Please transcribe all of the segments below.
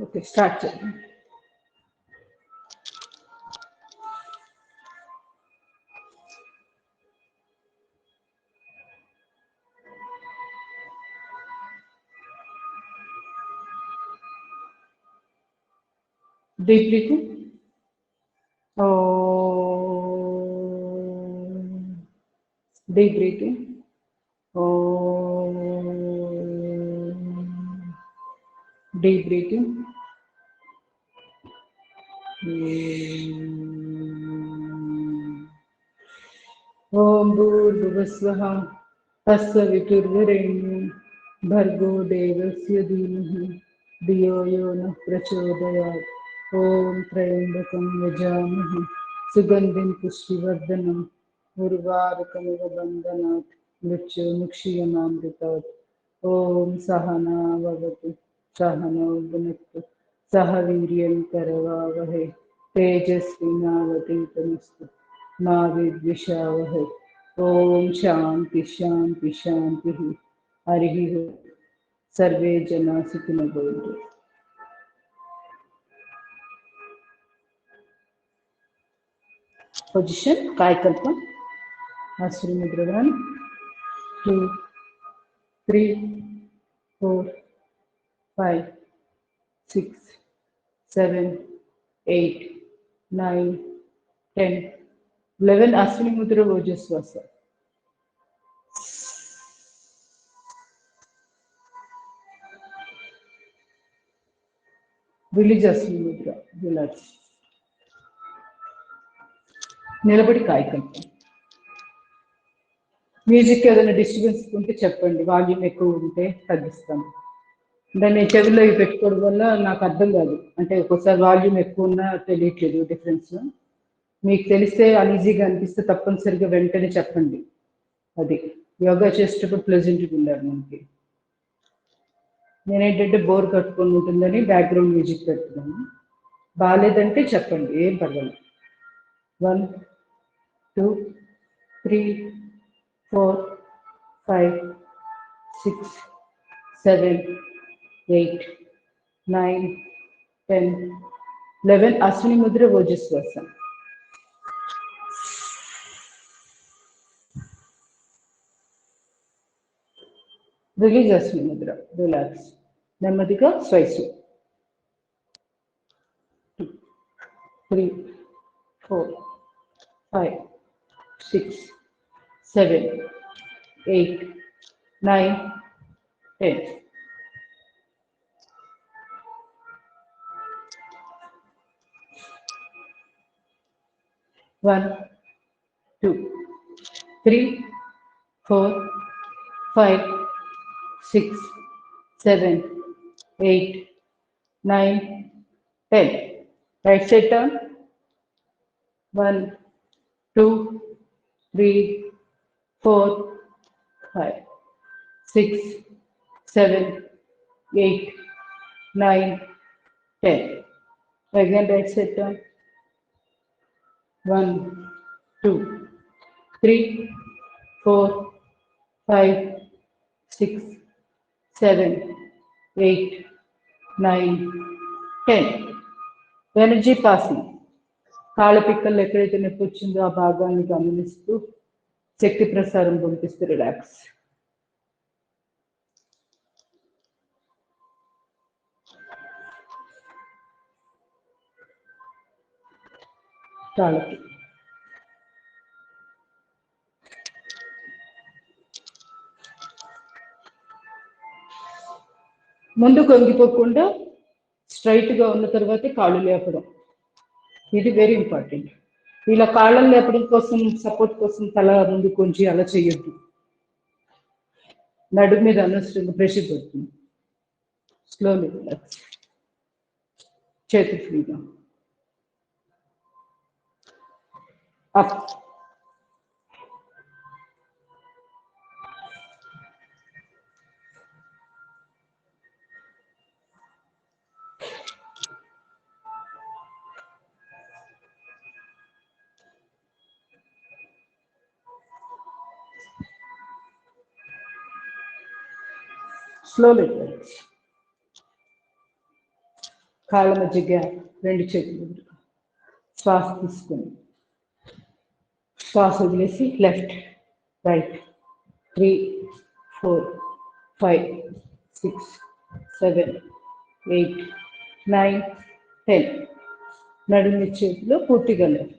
Okay, start చేద్దాం. Deep breathing. Deep breathing. Deep breathing. Om Bhurvuvasvaha Tasya Viturvarenyam Bhargo Devasya Dhimahi Dhiyo Yo Nah Prachodayat. Om Trayambakam Yajamaha Sugandhim Pushtivardhanam Urvarukamiva Bandhanat Mrityumukshiyamamritat. Om Sahana Vavatu Sahano Bhunaktu Sahaviryam Karavavahe Tejasvinavaditamastu मा विद्विषावहै. ओम शांति शांति शांति. हरि ओम. सर्वे जना सुखिनो भवन्तु. Position कायकल्प. आसुरी मुद्रा 1 2 3 4 5 6 7 8 9 10 11. अश्विनी मुद्रा ओजस्वास. Release Ashwini मुद्रा. Relax. నిలబడి కాయకల్పం. మ్యూజిక్ ఏదైనా డిస్టర్బెన్స్ ఉంటే చెప్పండి, వాల్యూమ్ ఎక్కువ ఉంటే తగ్గిస్తాను. దాన్ని చెవిలో పెట్టుకోవడం వల్ల నాకు అర్థం కాదు, అంటే ఒక్కోసారి వాల్యూమ్ ఎక్కువ ఉన్నా తెలియట్లేదు డిఫరెన్స్. మీకు తెలిస్తే అన్ఈజీగా అనిపిస్తే తప్పనిసరిగా వెంటనే చెప్పండి. అది యోగా చేసేటప్పుడు ప్లెజెంట్గా ఉండాలి మనకి. నేనేంటంటే బోర్ కట్టుకొని ఉంటుందని బ్యాక్గ్రౌండ్ మ్యూజిక్ పెడుతున్నాను. బాగాలేదంటే చెప్పండి, ఏం పర్వాలేదు. 1 2 3 4 5 6 7 8 9 10 11. అశ్విని ముద్ర ఓజస్వాస. రిలీజ్ అశ్విని ముద్ర. రిలాక్స్. నెమ్మదిగా శ్వాస. 2 3 4 5 6 7 8 9 10. 1 2 3 4 5 6 7 8 9 10. Right side turn. 1 2 3 4 5 6 7 8 9 10. Again right side turn. 1 2 3 4 5 6 7 8 9 10. Energy passing. కాళ్ళ పిక్కల్లో ఎక్కడైతే నొప్పి వచ్చిందో ఆ భాగాన్ని గమనిస్తూ శక్తి ప్రసారం పంపిస్తూ రిలాక్స్. కాళ్ళకి ముందు కొంగిపోకుండా స్ట్రైట్గా ఉన్న తర్వాత కాళ్ళు లేపడం, ఇది వెరీ ఇంపార్టెంట్. ఇలా కాళ్ళని లేపడం కోసం సపోర్ట్ కోసం తల ముందు కొంచెం అలా చేయొద్దు. నడుము మీద అనవసరంగా ప్రెషర్ పడుతుంది. Slowly relax. చేతి ఫ్రీగా అప్. Slowly relax. కాళ్ళ మధ్య గ్యాప్, రెండు చేతులు ఎదురుగా. శ్వాస తీసుకొని శ్వాస వదిలేసి లెఫ్ట్ రైట్ 3 4 5 6 7 8 9 10. నడుము చేతిలో పూర్తిగా left.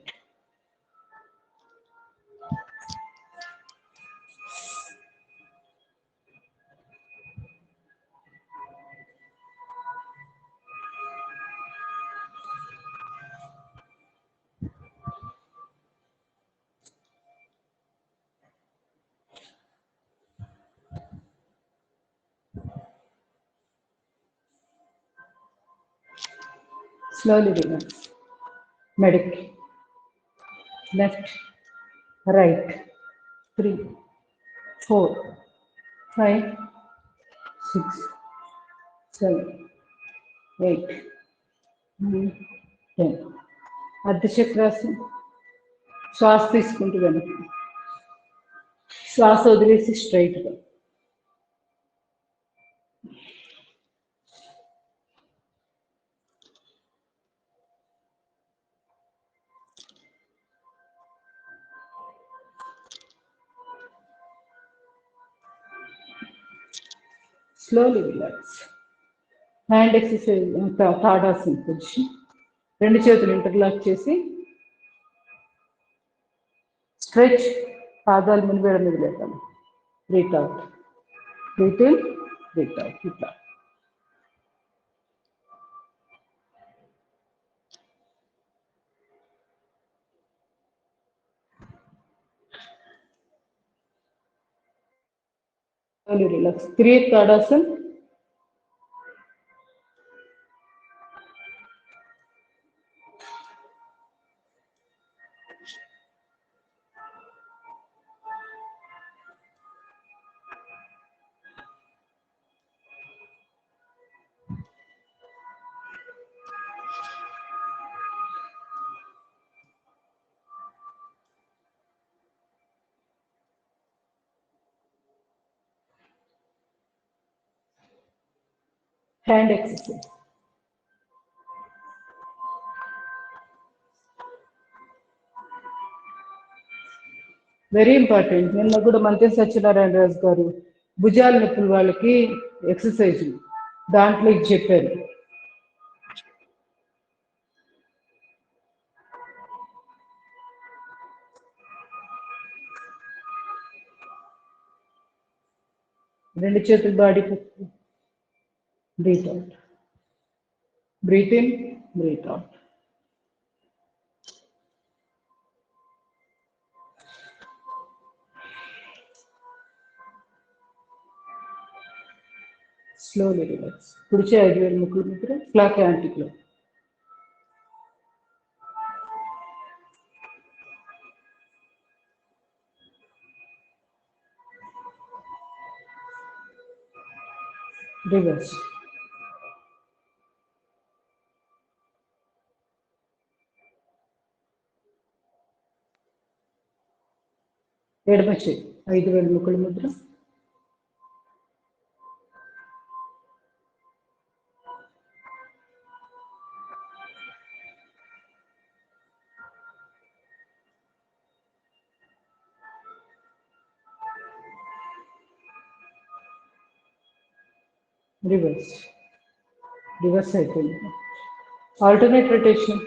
Slowly relax. Medically. Left, right. 3, 4, 5, 6, 7, 8, 9, 10. అర్ధచక్రాసనం. శ్వాస తీసుకుంటూ వెనక్కి. శ్వాస వదిలేసి స్ట్రైట్గా. Slowly relax. Hand exercise Tadasana position. రెండు చేతులు ఇంటర్లాక్ చేసి స్ట్రెచ్. పాదాలు మునివేడ మీద లేపాలి. Breathe out, breathe in, breath out. ఇట్లా relax. Create Tadasan. Hand exercise. Very important. నిన్న కూడా మంత్రి సత్యనారాయణ రాజు గారు భుజాల నొప్పుల వాళ్ళకి ఎక్సర్సైజ్ దాంట్లో ఇది చెప్పారు. రెండు చేతులు body breathe out, breathe in, breath out. Slowly relax. కుడిచే 5 వేల ముక్కులు ముద్ర, ఫ్లాక్ యాంటిక్లో. రివర్స్. ఎడమ చేయి 5 వేల ముక్కుల ముద్ర. రివర్స్. రివర్స్ అయిపోయింది. Alternate rotation.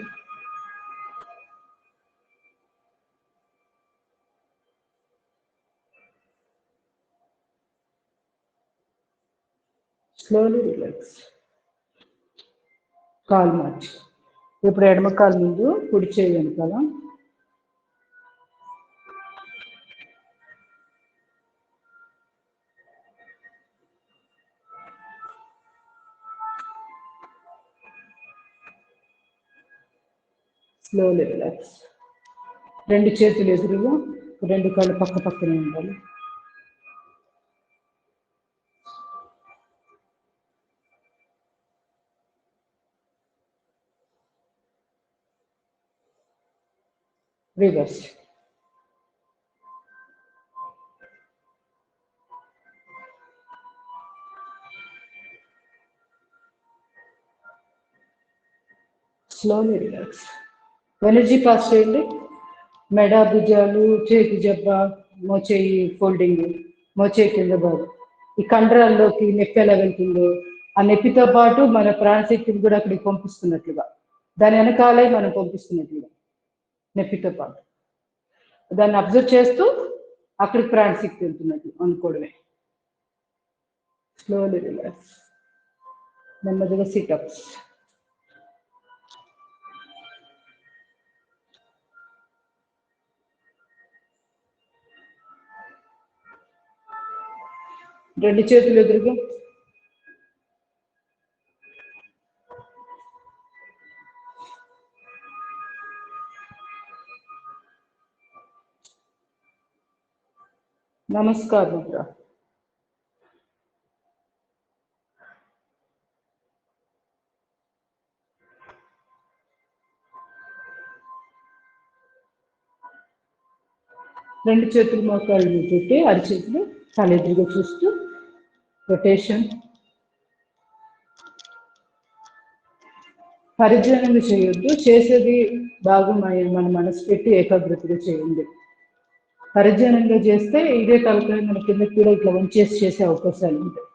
Slowly relax. కాలు మార్చి. ఇప్పుడు ఎడమ కాలు ముందు, కుడి చేయి వెనకాల. Slowly relax. రెండు చేతులు ఎదురుగా, రెండు కాళ్ళు పక్క పక్కనే ఉండాలి. Reverse. Slowly relax. Energy pass చేయండి. మెడ, భుజాలు, చేతి జబ్బ, మోచేయి ఫోల్డింగ్, మోచేయి కింద భాగం, ఈ కండరాల్లోకి నొప్పి ఎలా వెళ్తుందో ఆ నొప్పితో పాటు మన ప్రాణశక్తిని కూడా అక్కడికి పంపిస్తున్నట్లుగా, దాని వెనకాలే మనం పంపిస్తున్నట్లుగా నొప్పితో పాటు దాన్ని అబ్జర్వ్ చేస్తూ అక్కడికి ప్రాణశక్తి వెళ్తున్నట్లు అనుకోవడమే. Slowly relax. నెమ్మదిగా సిటప్స్. రెండు చేతులు ఎదురుగా. నమస్కారం ముద్ర. రెండు చేతులు మోకాళ్ళు మీద పెట్టి అరిచేతులు తలెదురుగా చూస్తూ రొటేషన్. పరిజ్ఞానంగా చేయొద్దు, చేసేది భాగమై మన మనసు పెట్టి ఏకాగ్రతగా చేయండి. పరిజ్ఞానంగా చేస్తే ఇదే తలకాయ మన కింద కూడా ఇట్లా వంచేసి చేసే అవకాశాలు ఉంటాయి.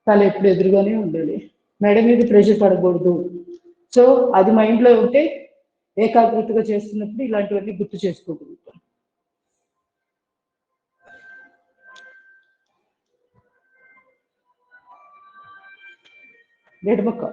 తల ఎప్పుడు ఎదురుగానే ఉండాలి, మెడ మీద ప్రెషర్ పడకూడదు. సో అది మైండ్లో ఉంటే ఏకాగ్రతగా చేస్తున్నప్పుడు ఇలాంటివన్నీ గుర్తు చేసుకోగలుగుతాం. ఎడమక.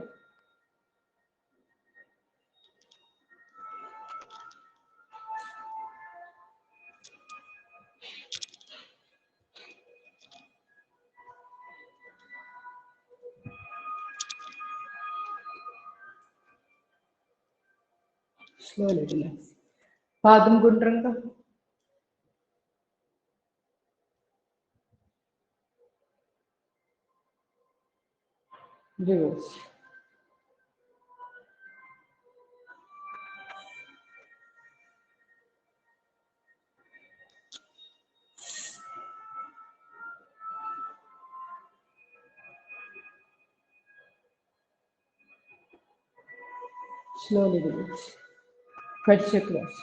Slowly relax. పాదం గుండ్రంగా. Reverse. Slowly release. Cut your cross.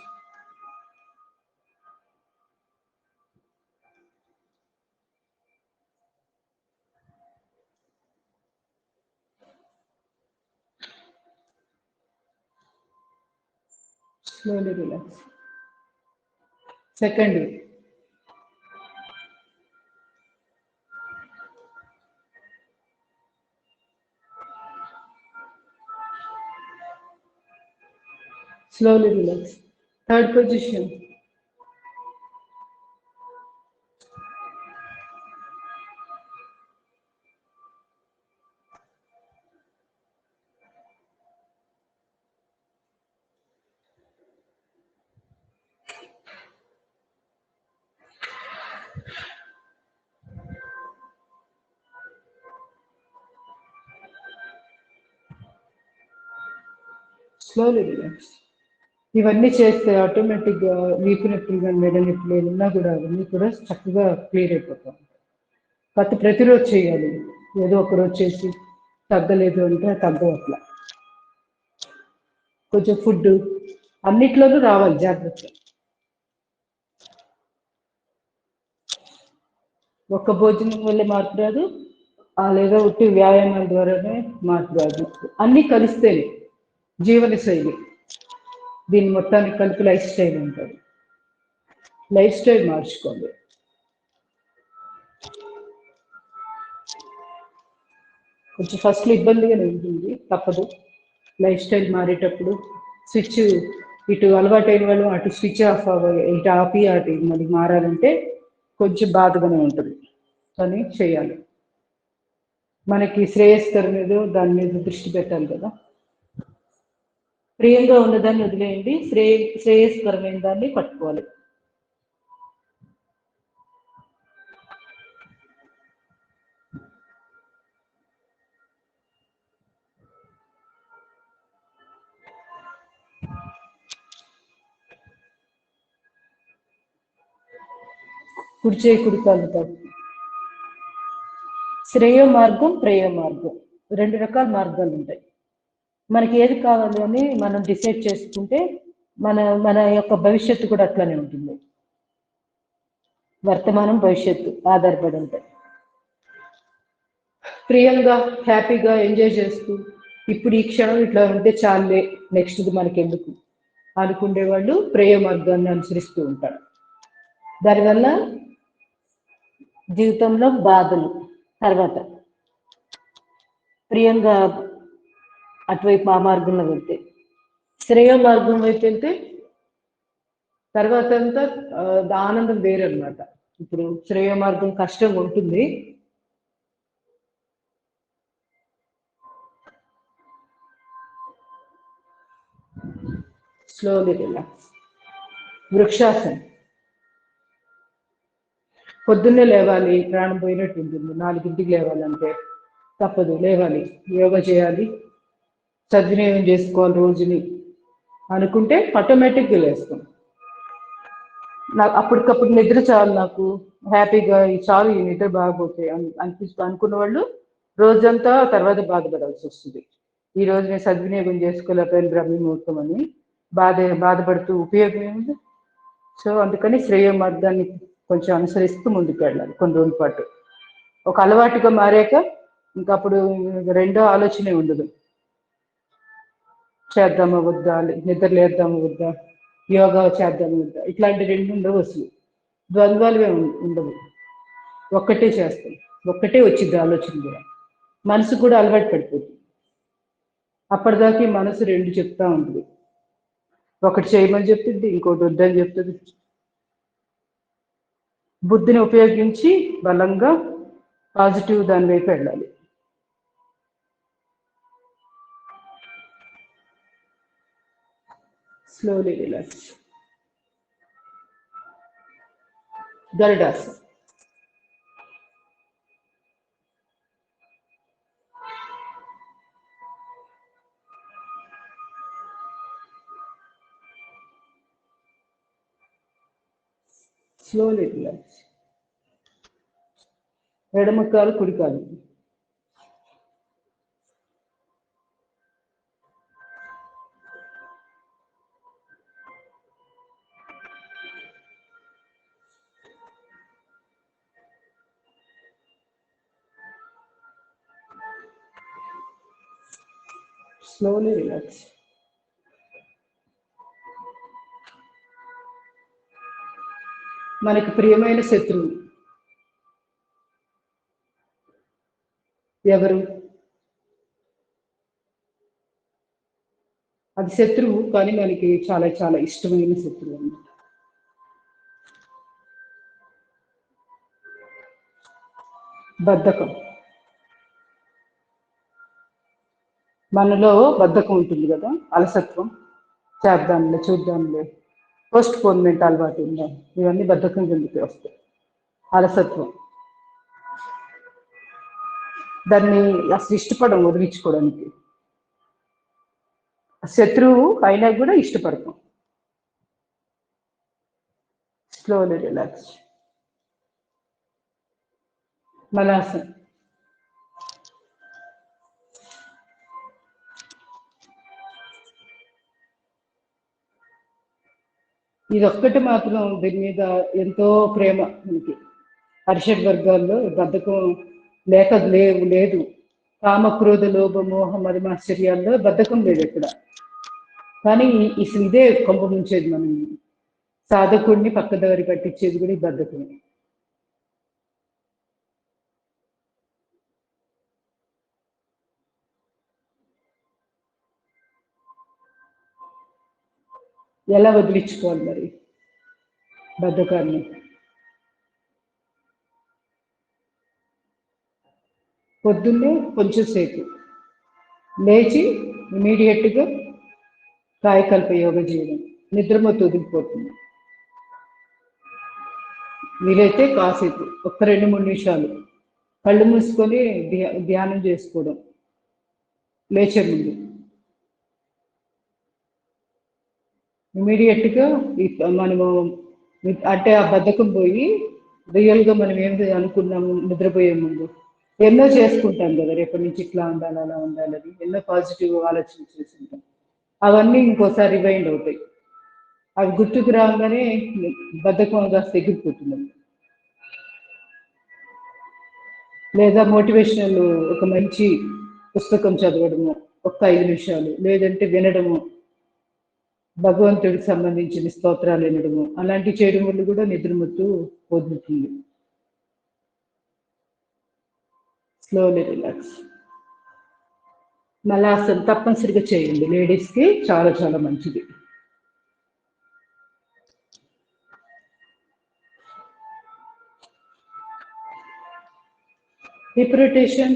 Slowly relax. Second way. Slowly relax. Third position. Slowly relax. ఇవన్నీ చేస్తే ఆటోమేటిక్గా వీపు నొప్పులు కానీ మెడ నొప్పులు ఏమన్నా కూడా అవన్నీ కూడా చక్కగా క్లియర్ అయిపోతాం. కాకపోతే ప్రతిరోజు చేయాలి. ఏదో ఒక రోజు చేసి తగ్గలేదు అంటే తగ్గవట్ల. కొంచెం ఫుడ్ అన్నిట్లోనూ రావాలి జాగ్రత్త. ఒక్క భోజనం వల్ల మార్పు రాదు, లేదా ఉట్టి వ్యాయామాల ద్వారానే మార్పు రాదు. అన్నీ కలిస్తేనే జీవన శైలి. దీన్ని మొత్తానికి కలిపి లైఫ్ స్టైల్ అంటారు. లైఫ్ స్టైల్ మార్చుకోండి. కొంచెం ఫస్ట్లో ఇబ్బందిగానే ఉంటుంది, తప్పదు. లైఫ్ స్టైల్ మారేటప్పుడు స్విచ్ ఇటు అలవాటైన వాళ్ళు అటు స్విచ్ ఆఫ్ అవ్వాలి, ఇటు ఆపి అటు మళ్ళీ మారాలంటే కొంచెం బాధగానే ఉంటుంది, కానీ చేయాలి. మనకి శ్రేయస్కరం ఏదో దాని మీద దృష్టి పెట్టాలి కదా. ప్రియంగా ఉన్నదాన్ని వదిలేయండి, శ్రేయస్కరమైన దాన్ని పట్టుకోవాలి. కుడిచే కుడి కాలు కాదు. శ్రేయ మార్గం, ప్రేయ మార్గం, రెండు రకాల మార్గాలు ఉంటాయి. మనకి ఏది కావాలి అని మనం డిసైడ్ చేసుకుంటే మన మన యొక్క భవిష్యత్తు కూడా అట్లానే ఉంటుంది. వర్తమానం భవిష్యత్తు ఆధారపడి ఉంటాయి. ప్రియంగా హ్యాపీగా ఎంజాయ్ చేస్తూ ఇప్పుడు ఈ క్షణం ఇట్లా ఉంటే చాలే, నెక్స్ట్ది మనకెందుకు అనుకునే వాళ్ళు ప్రేయ మార్గాన్ని అనుసరిస్తూ ఉంటారు. దానివల్ల జీవితంలో బాధలు, తర్వాత ప్రియంగా అటువైపు ఆ మార్గంలో వెళ్తే, శ్రేయ మార్గం వైపు వెళ్తే తర్వాత అంతా ఆనందం వేరనమాట. ఇప్పుడు శ్రేయ మార్గం కష్టంగా ఉంటుంది. Slowly relax. వృక్షాసనం. పొద్దున్నే లేవాలి, ప్రాణం పోయినట్టు ఉంటుంది. 4ంటికి లేవాలంటే తప్పదు, లేవాలి, యోగా చేయాలి, సద్వినియోగం చేసుకోవాలి రోజుని అనుకుంటే ఆటోమేటిక్గా లేస్తాం. నాకు అప్పటికప్పుడు నిద్ర చాలు, నాకు హ్యాపీగా చాలు, ఈ నిద్ర బాగపోతే అనుకున్న వాళ్ళు రోజంతా తర్వాత బాధపడాల్సి వస్తుంది. ఈ రోజు నేను సద్వినియోగం చేసుకోలేకపోయిన బ్రహ్మముహూర్తం అని బాధపడుతూ ఉపయోగం ఏముంది. సో అందుకని శ్రేయ మార్గాన్ని కొంచెం అనుసరిస్తూ ముందుకు వెళ్ళాలి కొన్ని రోజుల పాటు. ఒక అలవాటుగా మారాక ఇంకా అప్పుడు రెండో ఆలోచనే ఉండదు. చేద్దామా వద్దా, నిద్ర లేద్దామా వద్దా, యోగా చేద్దామా వద్దా, ఇట్లాంటి రెండు ఉండవు. అసలు ద్వంద్వాలు ఉండవు. ఒక్కటే చేస్తాం, ఒక్కటే వచ్చింది ఆలోచన కూడా. మనసు కూడా అలవాటు పడిపోతుంది. అప్పటిదాకా మనసు రెండు చెప్తా ఉంటుంది. ఒకటి చేయమని చెప్తుంది, ఇంకోటి వద్దని చెప్తుంది. బుద్ధిని ఉపయోగించి బలంగా పాజిటివ్ దాని వైపు వెళ్ళాలి. Slowly relax. గరుడాసనం. Slowly relax. ఎడమ కాలు కుడి కాలు. Slowly relax. మనకు ప్రియమైన శత్రువు ఎవరు? అది శత్రువు, కానీ మనకి చాలా చాలా ఇష్టమైన శత్రువు అన్నమాట. బద్ధకం. మనలో బద్ధకం ఉంటుంది కదా, అలసత్వం, చేద్దాంలే చూద్దాంలే, పోస్ట్ పోన్మెంట్ అలవాటు ఉందా, ఇవన్నీ బద్ధకం కిందకి వస్తాయి. అలసత్వం, దాన్ని అసలు ఇష్టపడం వదిలించుకోవడానికి. శత్రువు అయినా కూడా ఇష్టపడతాం. Slowly relax. మలాసన్. ఇది ఒక్కటి మాత్రం దీని మీద ఎంతో ప్రేమ మనకి. హర్షడ్ వర్గాల్లో బద్ధకం లేదు. కామ క్రోధ లోభ మోహ మదిమాశ్చర్యాల్లో బద్ధకం లేదు ఎక్కడ. కానీ ఇదే కొంప ముంచేది మనం. సాధకుడిని పక్కదారి పట్టించేది కూడా ఈ బద్ధకమే. ఎలా వదిలించుకోవాలి మరి బద్ధకాన్ని? పొద్దున్నే కొంచెం సేపు లేచి ఇమీడియట్గా కాయకల్ప యోగా చేయడం, నిద్రమత్తు వదిలిపోతుంది. వీలైతే కాసేపు ఒక్క 2-3 నిమిషాలు కళ్ళు మూసుకొని ధ్యానం చేసుకోవడం లేచే ముందు. ఇమీడియట్గా మనము అంటే ఆ బద్ధకం పోయి రియల్గా మనం ఏం అనుకున్నాము నిద్రపోయే ముందు ఎన్నో చేసుకుంటాం కదా, రేపటి నుంచి ఇట్లా ఉండాలి అలా ఉండాలని ఎన్నో పాజిటివ్ ఆలోచన చేసుకుంటాం. అవన్నీ ఇంకోసారి రివైండ్ అవుతాయి. అవి గుర్తుకు రాగానే బద్ధకం కాస్త ఎగిరిపోతుంది. లేదా మోటివేషనల్ ఒక మంచి పుస్తకం చదవడము ఒక 5 నిమిషాలు, లేదంటే వినడము, భగవంతుడికి సంబంధించిన స్తోత్రాలు వినడము, అలాంటివి చేయడం వల్ల కూడా నిద్రమత్తు వదులుతుంది. Slowly relax. మలాసన్ తప్పనిసరిగా చేయండి, లేడీస్కి చాలా చాలా మంచిది. హిప్ రొటేషన్,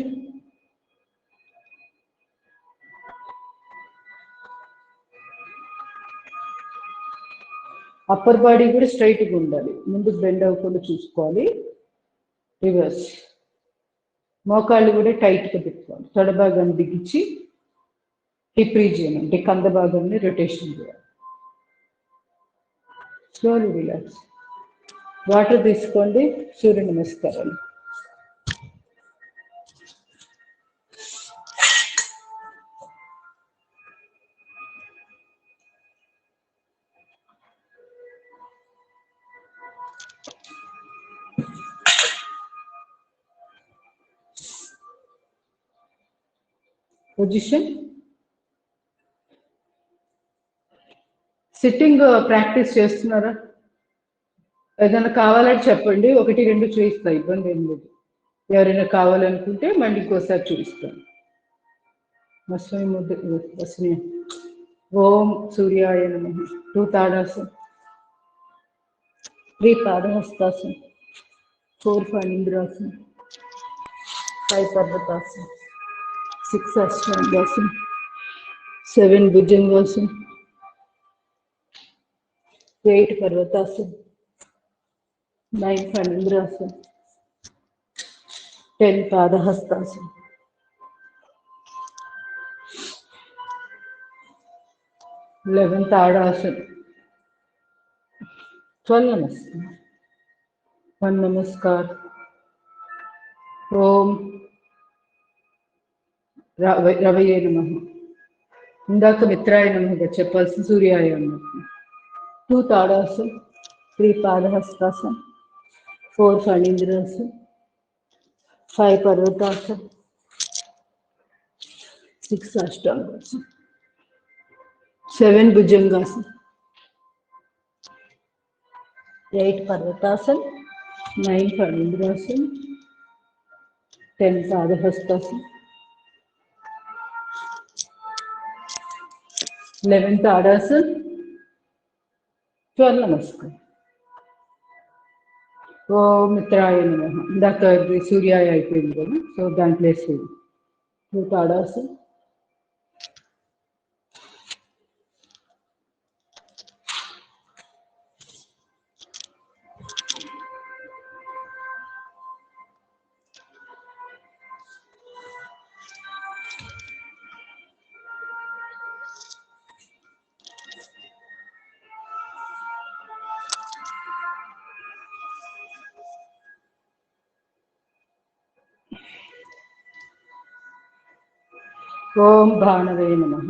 అప్పర్ బాడీ కూడా స్ట్రైట్గా ఉండాలి, ముందుకు బెండ్ అవ్వకుండా చూసుకోవాలి. రివర్స్. మోకాళ్ళు కూడా టైట్గా పెట్టుకోవాలి, తొడ భాగాన్ని బిగించి హిప్ రీజియన్ అంటే కంద భాగాన్ని రొటేషన్ చేయాలి. Slowly relax. వాటర్ తీసుకోండి. సూర్య నమస్కారాలు. పొజిషన్. సిట్టింగ్ ప్రాక్టీస్ చేస్తున్నారా? ఏదైనా కావాలంటే చెప్పండి, 1-2 చూపిస్తా, ఇబ్బంది ఏం లేదు. ఎవరైనా కావాలనుకుంటే మళ్ళీ ఇంకోసారి చూపిస్తాను. వస్మి. ఓం సూర్యాయ నమః. 2 తాడాసన్, 3 పాదహస్తాసన్, 4 ఫణీంద్రాసన్, 5 పర్వతాసన్, 6 అష్టాంగాసన్, 7 భుజంగాసన్, 8 పర్వతాసన్, 9 ఫణీంద్రాసన్, 10 పాదహస్తాసన్, 11 తాడాసన్, 12 నమస్కారం. 1 నమస్కార్. ఓం రవయే నమః. ఇందాక మిత్రాయ నమః చెప్పాల్సిన సూర్యాయ అన్నట్టు. 2 తాడాసన్, 3 పాదహస్తాసన్, 4 ఫణీంద్రాసన్, 5 పర్వతాసన్, 6 అష్టాంగాసన్, 7 భుజంగాసన్, 8 పర్వతాసన్, 9 ఫణీంద్రాసన్, 10 పాదహస్తాసన్, 11 తాడాసన్, 12 నమస్కారం. ఓం మిత్రాయ నమః. ఇందాక సూర్యాయ అయిపోయింది కదా, సో దాని ప్లేస్ 2 తాడాసన్, ఓం భానవే నమః.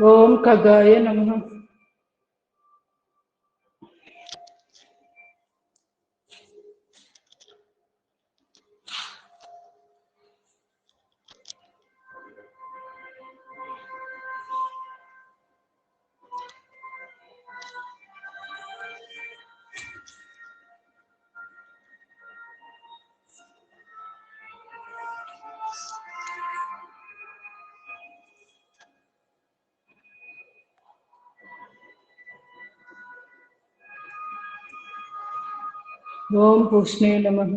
ఓం ఖగాయ నమః. ఓం పూష్ణే నమః.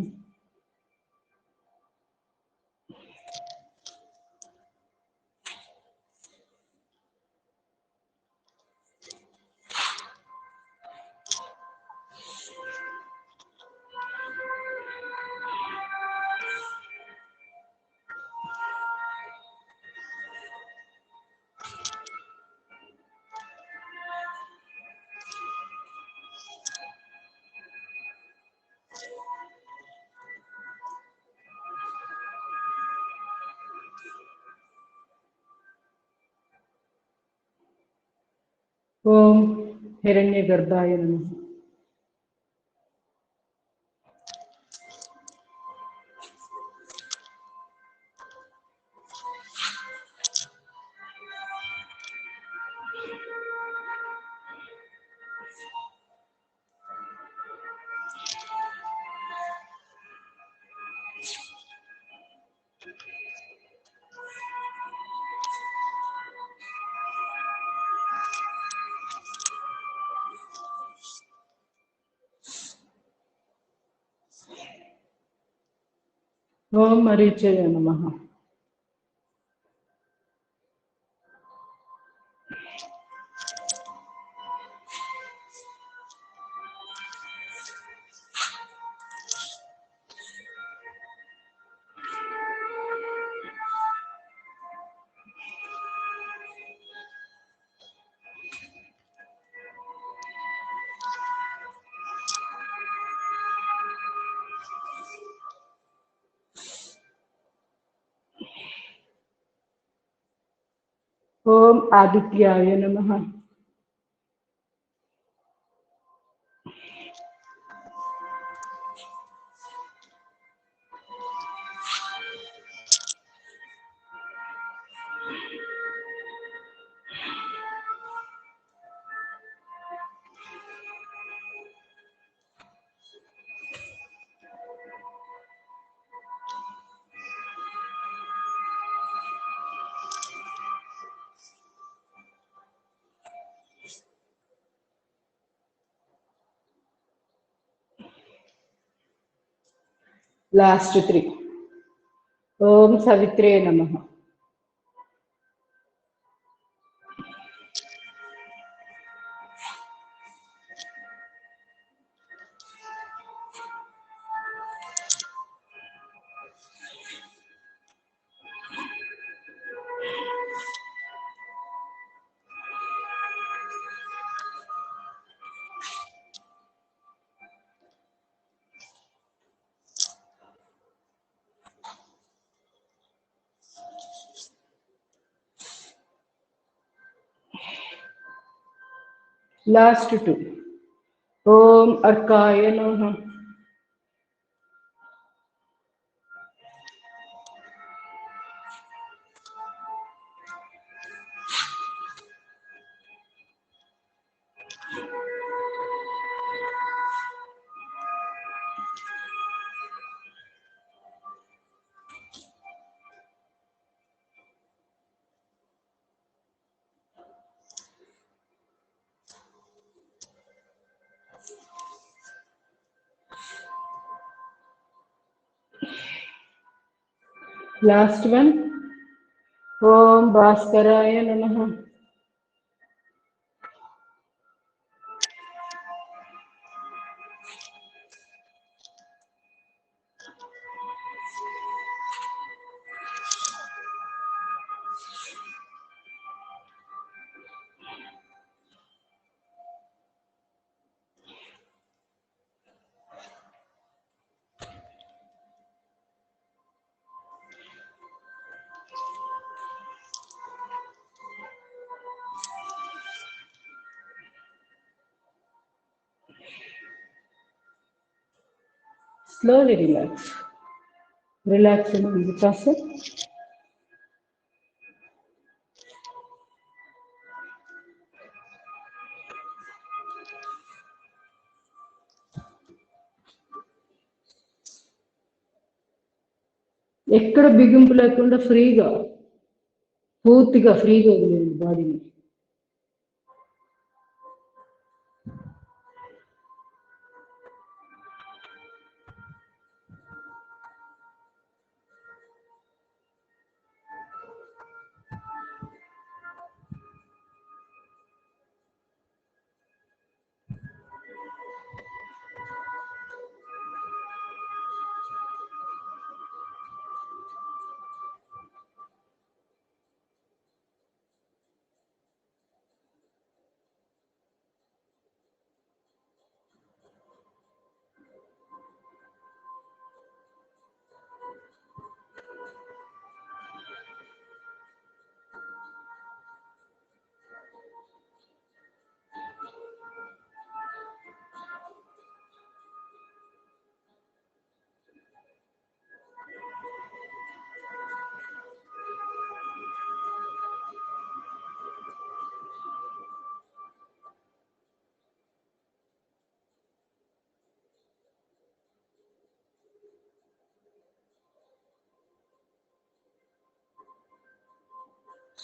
ఓం హిరణ్యగర్భాయ నమః. ఓం మరీచయ నమః. ఓం ఆదిత్యాయ నమః. లాస్ట్ 3. ఓం సవిత్రే నమః. లాస్ట్ 2. ఓం అర్కాయ నమః. లాస్ట్ 1. ఓం భాస్కరాయ నమః. Slowly relax. Relax in the process. ఎక్కడ బిగింపు లేకుండా ఫ్రీగా, పూర్తిగా ఫ్రీగా వదిలేయండి బాడీని.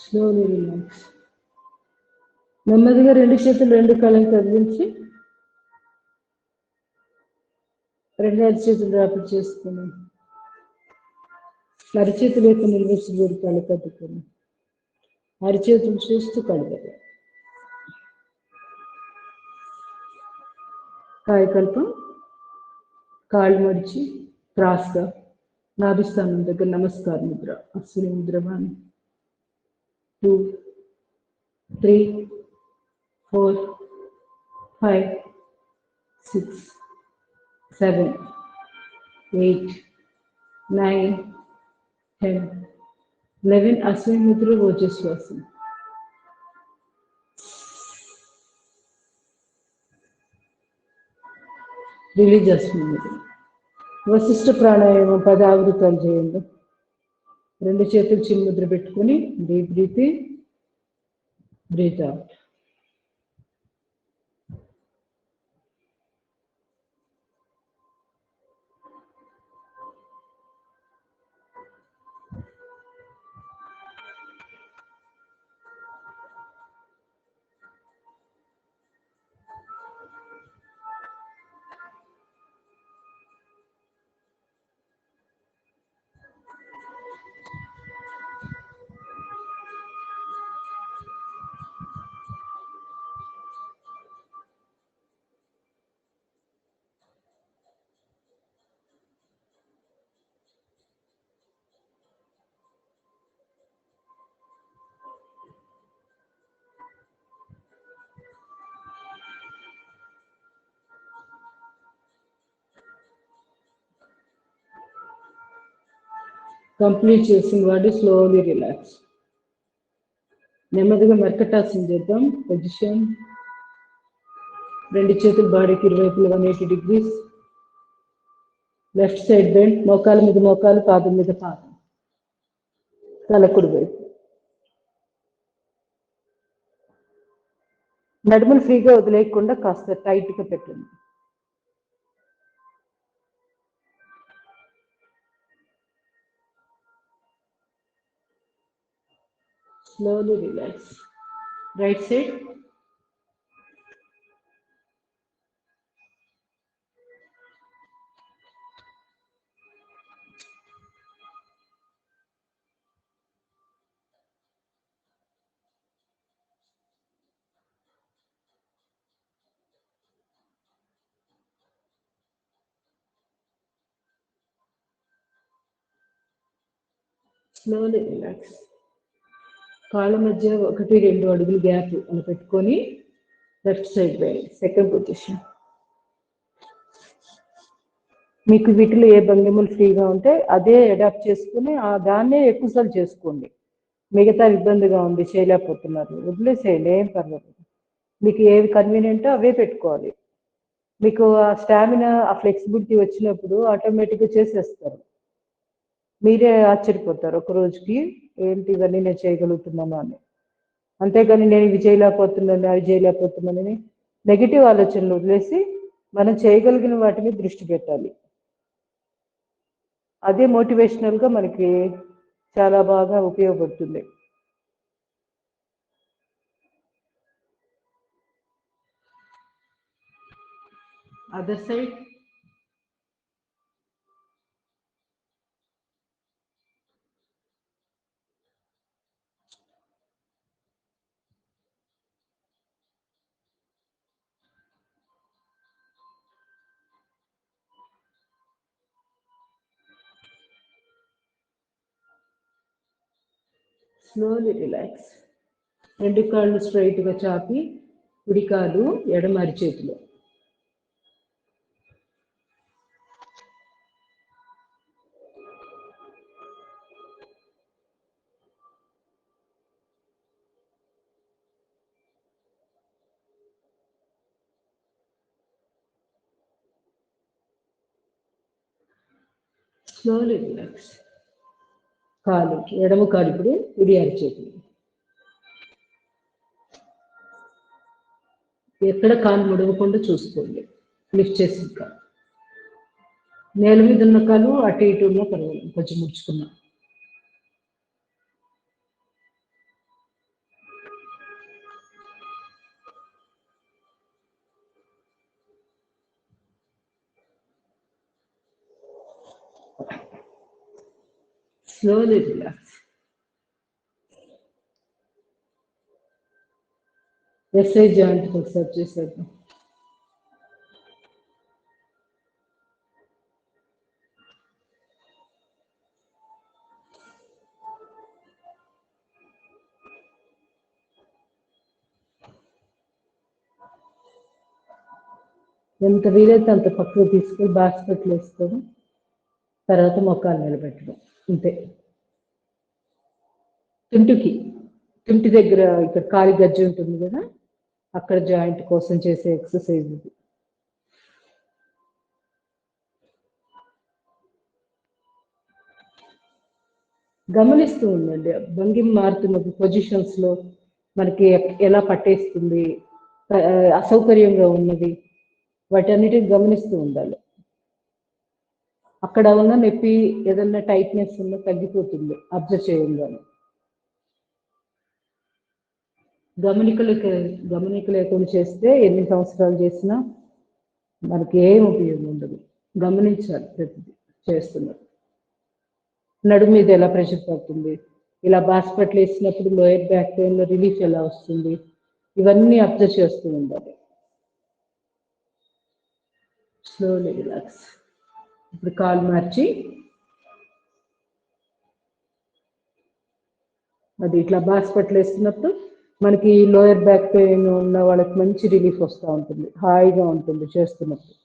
Slowly relax. నెమ్మదిగా రెండు చేతులు రెండు కళ్ళని కదిలించి రెండు అరిచేతులు రాపిడి చేసుకుని అరిచేతులు యొక్క నిలవేసి వేడి కళ్ళు కట్టుకుని అరిచేతులు చూస్తూ కడగదు. కాయకల్పం కాళ్ళు మడిచి క్రాస్గా నాభిస్థానం దగ్గర నమస్కార ముద్ర, అశ్విని ముద్ర. 1 2 3 4 5 6 7 8 9 10 11. అశ్విని ముద్ర ఓజస్వాసం. రిలీజ్ అశ్విని ముద్ర. వశిష్ఠ ప్రాణాయామం 10 ఆవృతాలు చేయండి. రెండు చేతులు చిన్ముద్ర పెట్టుకుని deep breath in, breath out. Complete చేసిన వాడు స్లోలీ రిలాక్స్. నెమ్మదిగా మెర్కటాసన చేద్దాం. పొజిషన్ రెండు చేతులు బాడీకి ఇరువైపులు 180 degrees. లెఫ్ట్ సైడ్ బెండ్, మోకాల మీద మోకాలు, పాదం మీద పాదం, తలకుడి వైపు. నడుములు ఫ్రీగా వదిలేయకుండా కాస్త టైట్గా పెట్టండి. Slowly relax. Right side. Slowly relax. కాళ్ళ మధ్య 1-2 అడుగులు గ్యాప్ అని పెట్టుకొని లెఫ్ట్ సైడ్ వేయండి. Second position. మీకు వీటిలో ఏ భంగిమలు ఫ్రీగా ఉంటే అదే అడాప్ట్ చేసుకుని దాన్నే ఎక్కువసార్లు చేసుకోండి. మిగతా ఇబ్బందిగా ఉంది చేయలేకపోతున్నారు వదిలేసేయండి, ఏం పర్లేదు. మీకు ఏవి కన్వీనియంటో అవే పెట్టుకోవాలి. మీకు ఆ స్టామినా ఆ ఫ్లెక్సిబిలిటీ వచ్చినప్పుడు ఆటోమేటిక్గా చేసేస్తారు. మీరే ఆశ్చర్యపోతారు ఒక రోజుకి, ఏంటి ఇవన్నీ నేను చేయగలుగుతున్నాను అని. అంతేగాని నేను ఇవి చేయలేకపోతున్నాను అవి చేయలేకపోతున్నానని నెగిటివ్ ఆలోచనలు వదిలేసి మనం చేయగలిగిన వాటిని దృష్టి పెట్టాలి. అదే మోటివేషనల్గా మనకి చాలా బాగా ఉపయోగపడుతుంది. Other side. Slowly relax. రెండు కాళ్ళు స్ట్రైట్గా చాపి కుడి కాలు ఎడమ అరిచేతిలో. Slowly relax. కాలు ఎడమ కాలు ఇప్పుడు కుడి అరిచేతులు. ఎక్కడ కాలు ముడవకుండా చూసుకోండి. లిఫ్ట్ చేసి కాలు నేల మీద ఉన్న కాలు అటు ఇటు ఉన్నా పర్వాలేదు, కొంచెం ముడుచుకున్నా. Slowly relax. SI joint ఒకసారి చేసేద్దాం. ఎంత వీలైతే అంత పక్కకు తీసుకొని బాస్కెట్లు వేసుకోవడం, తర్వాత మొక్కలు నిలబెట్టడం అంతే. తుంటి దగ్గర ఇక్కడ కాలి గజ్జి ఉంటుంది కదా, అక్కడ జాయింట్ కోసం చేసే ఎక్సర్సైజ్ ఇది. గమనిస్తూ ఉండండి, భంగిమ మారుతున్న పొజిషన్స్ లో మనకి ఎలా పట్టేస్తుంది, అసౌకర్యంగా ఉన్నది, వాటన్నిటిని గమనిస్తూ ఉండాలి. అక్కడ ఉన్న నొప్పి ఏదన్నా టైట్నెస్ ఉన్నా తగ్గిపోతుంది అబ్జర్వ్ చేయంగానే. గమనిక లేకుండా చేస్తే ఎన్ని సంవత్సరాలు చేసినా మనకి ఏం ఉపయోగం ఉండదు. గమనించాలి ప్రతిదీ చేస్తున్నారు. నడుము మీద ఎలా ప్రెషర్ పడుతుంది, ఇలా బాస్కెట్లు వేసినప్పుడు లోయర్ బ్యాక్ పెయిన్ లో రిలీఫ్ ఎలా వస్తుంది, ఇవన్నీ అబ్జర్వ్ చేస్తూ ఉండాలి. Slowly relax. ఇప్పుడు కాలు మార్చి అది ఇట్లా బాస్కెట్లు వేస్తున్నప్పుడు మనకి లోయర్ బ్యాక్ పెయిన్ ఉన్న వాళ్ళకి మంచి రిలీఫ్ వస్తూ ఉంటుంది, హాయిగా ఉంటుంది చేస్తున్నప్పుడు.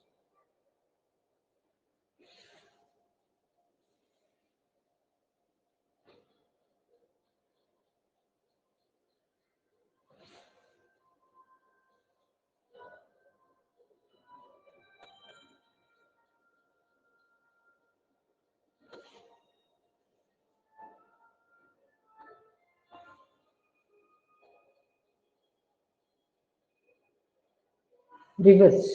రివర్స్.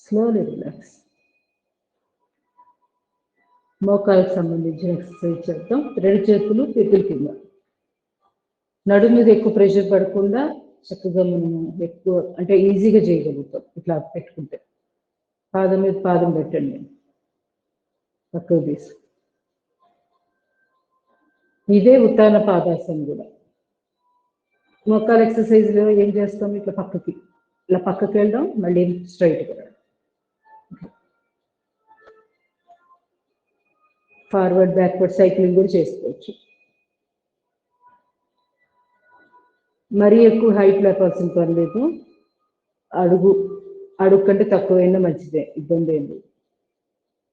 Slowly relax. మోకాలకు సంబంధించిన ఎక్సర్సైజ్ చేద్దాం. 2 చేతులు చేతుల కింద, నడుము మీద ఎక్కువ ప్రెషర్ పడకుండా చక్కగా మనం ఎక్కువ అంటే ఈజీగా చేయగలుగుతాం. ఇట్లా పెట్టుకుంటే పాదం మీద పాదం పెట్టండి, పక్కకు తీసి. ఇదే ఉత్తాన పాదాసనం కూడా. మోకాల ఎక్సర్సైజ్లో ఏం చేస్తాం, ఇట్లా పక్కకి వెళ్ళడం, మళ్ళీ స్ట్రైట్గా రావడం. ఫార్వర్డ్ బ్యాక్వర్డ్ సైక్లింగ్ కూడా చేసుకోవచ్చు. మరీ ఎక్కువ హైట్ లేపాల్సిన పర్లేదు, అడుగు కంటే తక్కువైనా మంచిదే, ఇబ్బంది ఏంటి.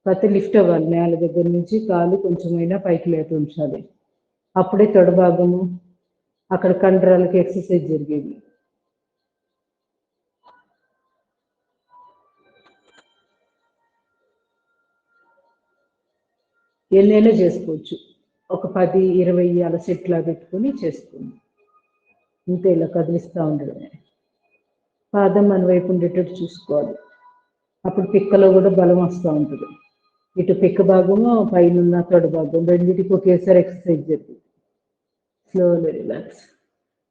కాకపోతే లిఫ్ట్ అవ్వాలి, నేల దగ్గర నుంచి కాలు కొంచెమైనా పైకి లేపి ఉంచాలి, అప్పుడే తొడభాగము అక్కడ కండరాలకి ఎక్సర్సైజ్ జరిగేది. ఎన్నైనా చేసుకోవచ్చు, ఒక 10-20 అలా సెట్లా పెట్టుకొని చేసుకోండి. ఇంతే, ఇలా కదిలిస్తూ ఉండడమే. పాదం మన వైపు ఉండేటట్టు చూసుకోవాలి, అప్పుడు పిక్కలో కూడా బలం వస్తూ ఉంటుంది. ఇటు పిక్క భాగము పైన తొడ భాగం రెండింటికి ఒకేసారి ఎక్సర్సైజ్ జరిగింది. Slowly relax.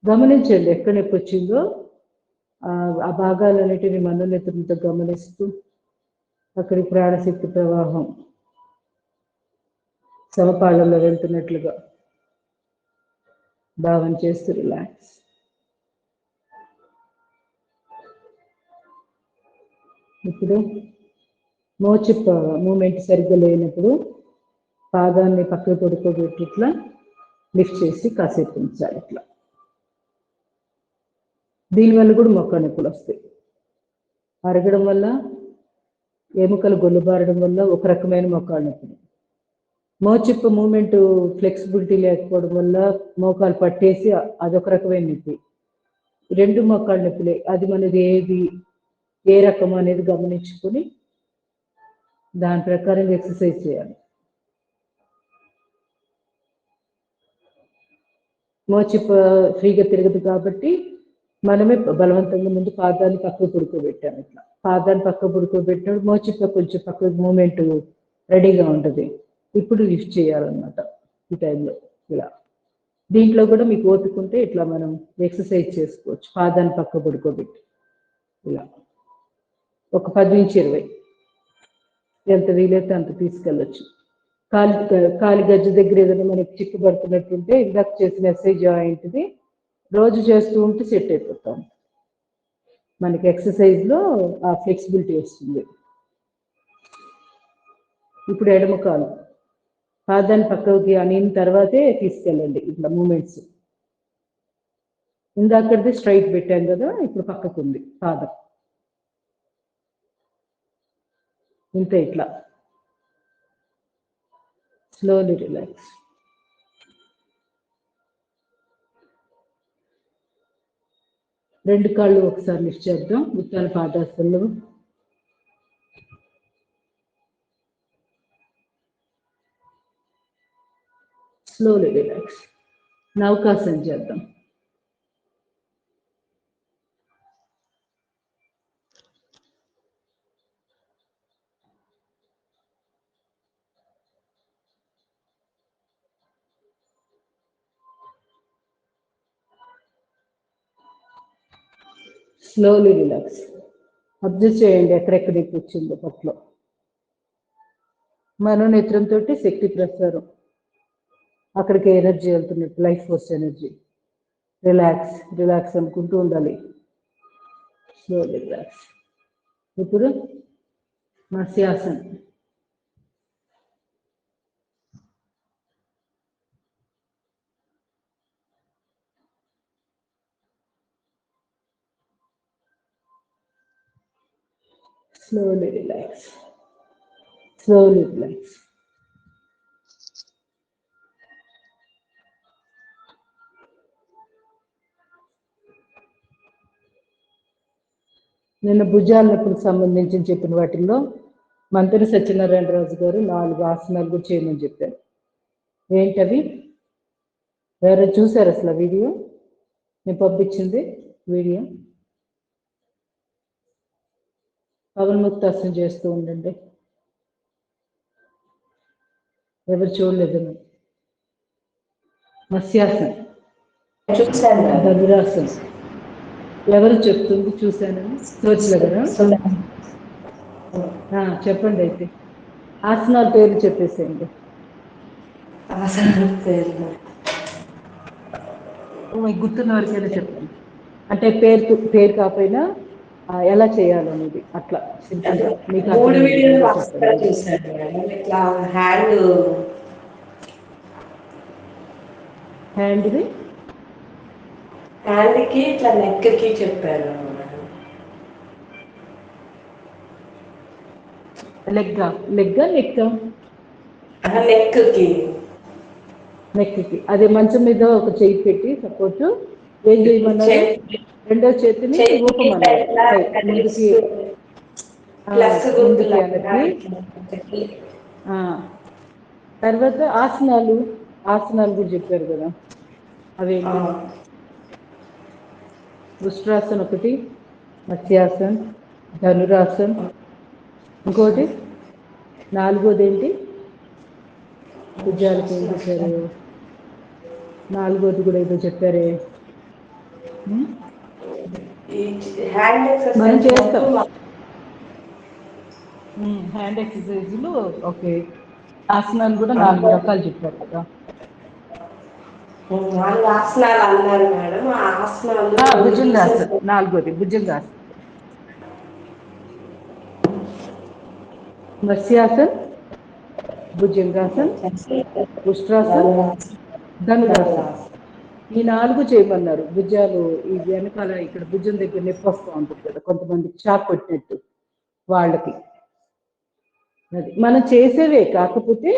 గమనించండి ఎక్కడ నొప్పి వచ్చిందో, ఆ భాగాలన్నిటిని మనోనేత్రంతో గమనిస్తూ అక్కడి ప్రాణశక్తి ప్రవాహం సమపాళంలో వెళ్తున్నట్లుగా భావన చేస్తూ రిలాక్స్. ఇప్పుడు మోచిప్ప మూమెంట్ సరిగ్గా లేనప్పుడు పాదాన్ని పక్కకు పడుకోబెట్టి ఇట్లా లిఫ్ట్ చేసి కాసేపు ఉంచాలి ఇట్లా. దీనివల్ల కూడా మొక్క నొప్పులు వస్తాయి. అరగడం వల్ల, ఎముకలు గొల్లుబారడం వల్ల ఒక రకమైన మోకాలు నొప్పులు. మోచిప్ప మూమెంట్ ఫ్లెక్సిబిలిటీ లేకపోవడం వల్ల మోకాలు పట్టేసి అదొక రకమైన నొప్పి. 2 మోకాలు నొప్పులే, అది మనది ఏది ఏ రకం అనేది గమనించుకొని దాని ప్రకారం ఎక్సర్సైజ్ చేయాలి. మోచిప్ప ఫ్రీగా తిరగదు కాబట్టి మనమే బలవంతంగా ముందు పాదాన్ని పక్కకు పడుకోబెట్టాము. ఇట్లా పాదాన్ని పక్కకు పడుకోబెట్టినప్పుడు మోచిప్ప కొంచెం పక్కకు మూమెంట్ రెడీగా ఉంటుంది. ఇప్పుడు లిఫ్ట్ చేయాలన్నమాట ఈ టైంలో. ఇలా దీంట్లో కూడా మీకు ఓపికంటే ఇట్లా మనం ఎక్సర్సైజ్ చేసుకోవచ్చు. పాదాన్ని పక్క పడుకోబెట్టి ఇలా ఒక 10 నుంచి 20 ఎంత వీలైతే అంత తీసుకెళ్ళచ్చు. కాలి గజ్జ దగ్గర ఏదైనా మనకి చిక్కుబడుతున్నట్టుంటే ఇందాక చేసిన ఎస్ఐ జాయింట్ది రోజు చేస్తూ ఉంటే సెట్ అయిపోతాం. మనకి ఎక్సర్సైజ్లో ఆ ఫ్లెక్సిబిలిటీ వస్తుంది. ఇప్పుడు ఎడమ కాలు పాదాన్ని పక్కకి అనిన తర్వాతే తీసుకెళ్ళండి. ఇట్లా మూమెంట్స్ ఇందాకది స్ట్రైట్ పెట్టాం కదా, ఇప్పుడు పక్కకు ఉంది పాదం. ఇంతే ఇట్లా స్లోలీ రిలాక్స్. రెండు కాళ్ళు ఒకసారి లిఫ్ట్ చేద్దాం. ఉత్తాన పాదాసనంలో స్లోలీ రిలాక్స్. నౌకాసన చేద్దాం. Slowly relax. అబ్జర్వ్ చేయండి ఎక్కడెక్కడికి వచ్చిందో పట్లో. మనోనేత్రంతో శక్తి ప్రసారం, అక్కడికి ఎనర్జీ వెళ్తున్నట్టు, life force energy. Relax relax అనుకుంటూ ఉండాలి. Slowly relax. ఇప్పుడు మత్స్యాసన. Slowly relax. Slowly relax. నిన్న భుజాల నొప్పులకు సంబంధించి చెప్పిన వాటిల్లో మంత్రి సత్యనారాయణరాజు గారు 4 ఆసనాలు కూడా చేయమని చెప్పారు. ఏంటవి? ఎవరు చూసారు అసలు వీడియో? నేను పంపించింది వీడియో. పవన్ముక్తాసనం చేస్తూ ఉండండి. ఎవరు చూడలేదు? మత్స్యాసనం చూశాను. ధనురాసనం ఎవరు చెప్తుంది? చూశానని తోచలే కదా? చెప్పండి. అయితే ఆసనాల పేర్లు చెప్పేసేయండి. మీకు గుర్తున్న వరకైనా చెప్పండి. అంటే పేరు కాకపోయినా ఎలా చేయాలనేది అట్లా సింపుల్. మీకు 3 వీడియోలు చూశాను మేడం. ఇట్లా హ్యాండ్ది హ్యాండ్కి ఇట్లా నెక్కి చెప్పారు. లెగ్గా నెక్కి. అదే మంచం మీద ఒక చెయ్యి పెట్టి సపోర్ట్ ఏం చేయమన్నారు? రెండో చేతిని ఊపమన్నారు. ముందుకి వెనక్కి. తర్వాత ఆసనాలు కూడా చెప్పారు కదా, అవేంటి? ఉష్ట్రాసన్ ఒకటి, మత్స్యాసన్, ధనురాసన్, ఇంకోటి 4వది ఏంటి? భుజాలకి ఏం చెప్పారు? 4వది కూడా ఏదో చెప్పారే. మనం చేస్తాం హ్యాండ్ ఎక్సర్సైజ్లు. ఓకే, ఆసనాలు కూడా 4 రకాలు చెప్పారు కదా. భుజంగాసన్ 4వది భుజంగాసన్. మత్స్యాసన్, భుజంగాసన్, ఉష్ట్రాసన్, ధనురాసన్. ఈ 4 చేయమన్నారు. భుజాలు ఈ వెనకాల ఇక్కడ భుజం దగ్గర నొప్పి వస్తూ ఉంటుంది కదా కొంతమందికి, షాక్ కొట్టినట్టు వాళ్ళకి. అది మనం చేసేవే, కాకపోతే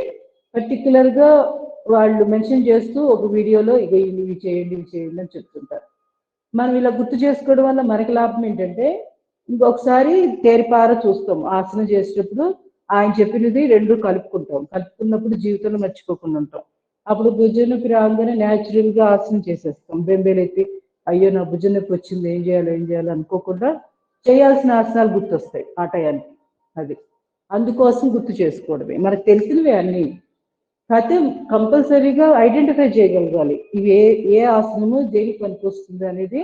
పర్టికులర్గా వాళ్ళు మెన్షన్ చేస్తూ ఒక వీడియోలో ఇవి చేయండి అని చెప్తుంటారు. మనం ఇలా గుర్తు చేసుకోవడం వల్ల మనకి లాభం ఏంటంటే ఇంకొకసారి తేరిపార చూస్తాం. ఆసనం చేసేటప్పుడు ఆయన చెప్పినది 2 కలుపుకుంటాం. కలుపుకున్నప్పుడు జీవితంలో మర్చిపోకుండా ఉంటాం. అప్పుడు భుజం నొప్పి రాగానే న్యాచురల్గా ఆసనం చేసేస్తాం. బెంబేలెత్తి అయ్యో నా భుజం నొప్పి వచ్చింది ఏం చేయాలి అనుకోకుండా చేయాల్సిన ఆసనాలు గుర్తొస్తాయి ఆ టయానికి. అది అందుకోసం గుర్తు చేసుకోవడమే, మనకు తెలిసినవి అన్నీ. అయితే కంపల్సరీగా ఐడెంటిఫై చేయగలగాలి ఇవి ఏ ఆసనము దేనికి పనికొస్తుంది అనేది.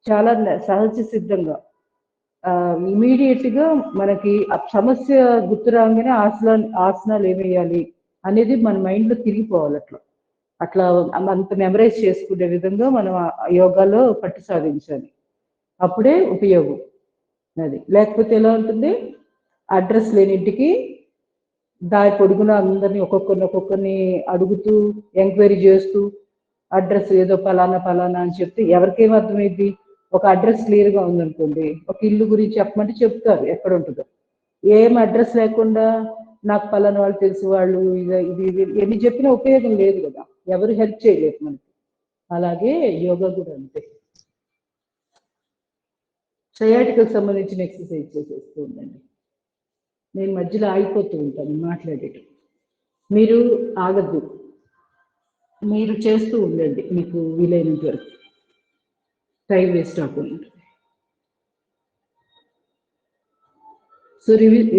చాలా సహజ సిద్ధంగా ఇమీడియట్గా మనకి ఆ సమస్య గుర్తు రాగానే ఆసనాలు ఏమేయాలి అనేది మన మైండ్లో తిరిగిపోవాలి. అట్లా అంత మెమరైజ్ చేసుకునే విధంగా మనం యోగాలో పట్టు సాధించాలి, అప్పుడే ఉపయోగం. అది లేకపోతే ఎలా ఉంటుంది, అడ్రస్ లేని ఇంటికి దారి పొడుగున అందరినీ ఒక్కొక్కరిని అడుగుతూ ఎంక్వైరీ చేస్తూ అడ్రస్ ఏదో ఫలానా అని చెప్తే ఎవరికేం అర్థమైంది. ఒక అడ్రస్ క్లియర్గా ఉందనుకోండి, ఒక ఇల్లు గురించి చెప్పమంటే చెప్తారు ఎక్కడ ఉంటుందో. ఏం అడ్రస్ లేకుండా నాకు ఫలానా వాళ్ళు తెలిసి వాళ్ళు ఇది ఎన్ని చెప్పినా ఉపయోగం లేదు కదా, ఎవరు హెల్ప్ చేయలేదు మనకి. అలాగే యోగా కూడా అంతే. సయాటికకు సంబంధించిన ఎక్సర్సైజ్ చేసేస్తూ ఉండండి. నేను మధ్యలో ఆగిపోతూ ఉంటాను మాట్లాడేటప్పుడు, మీరు ఆగద్దు, మీరు చేస్తూ ఉండండి మీకు వీలైనంత వరకు, టైం వేస్ట్ అవ్వకుండా. సో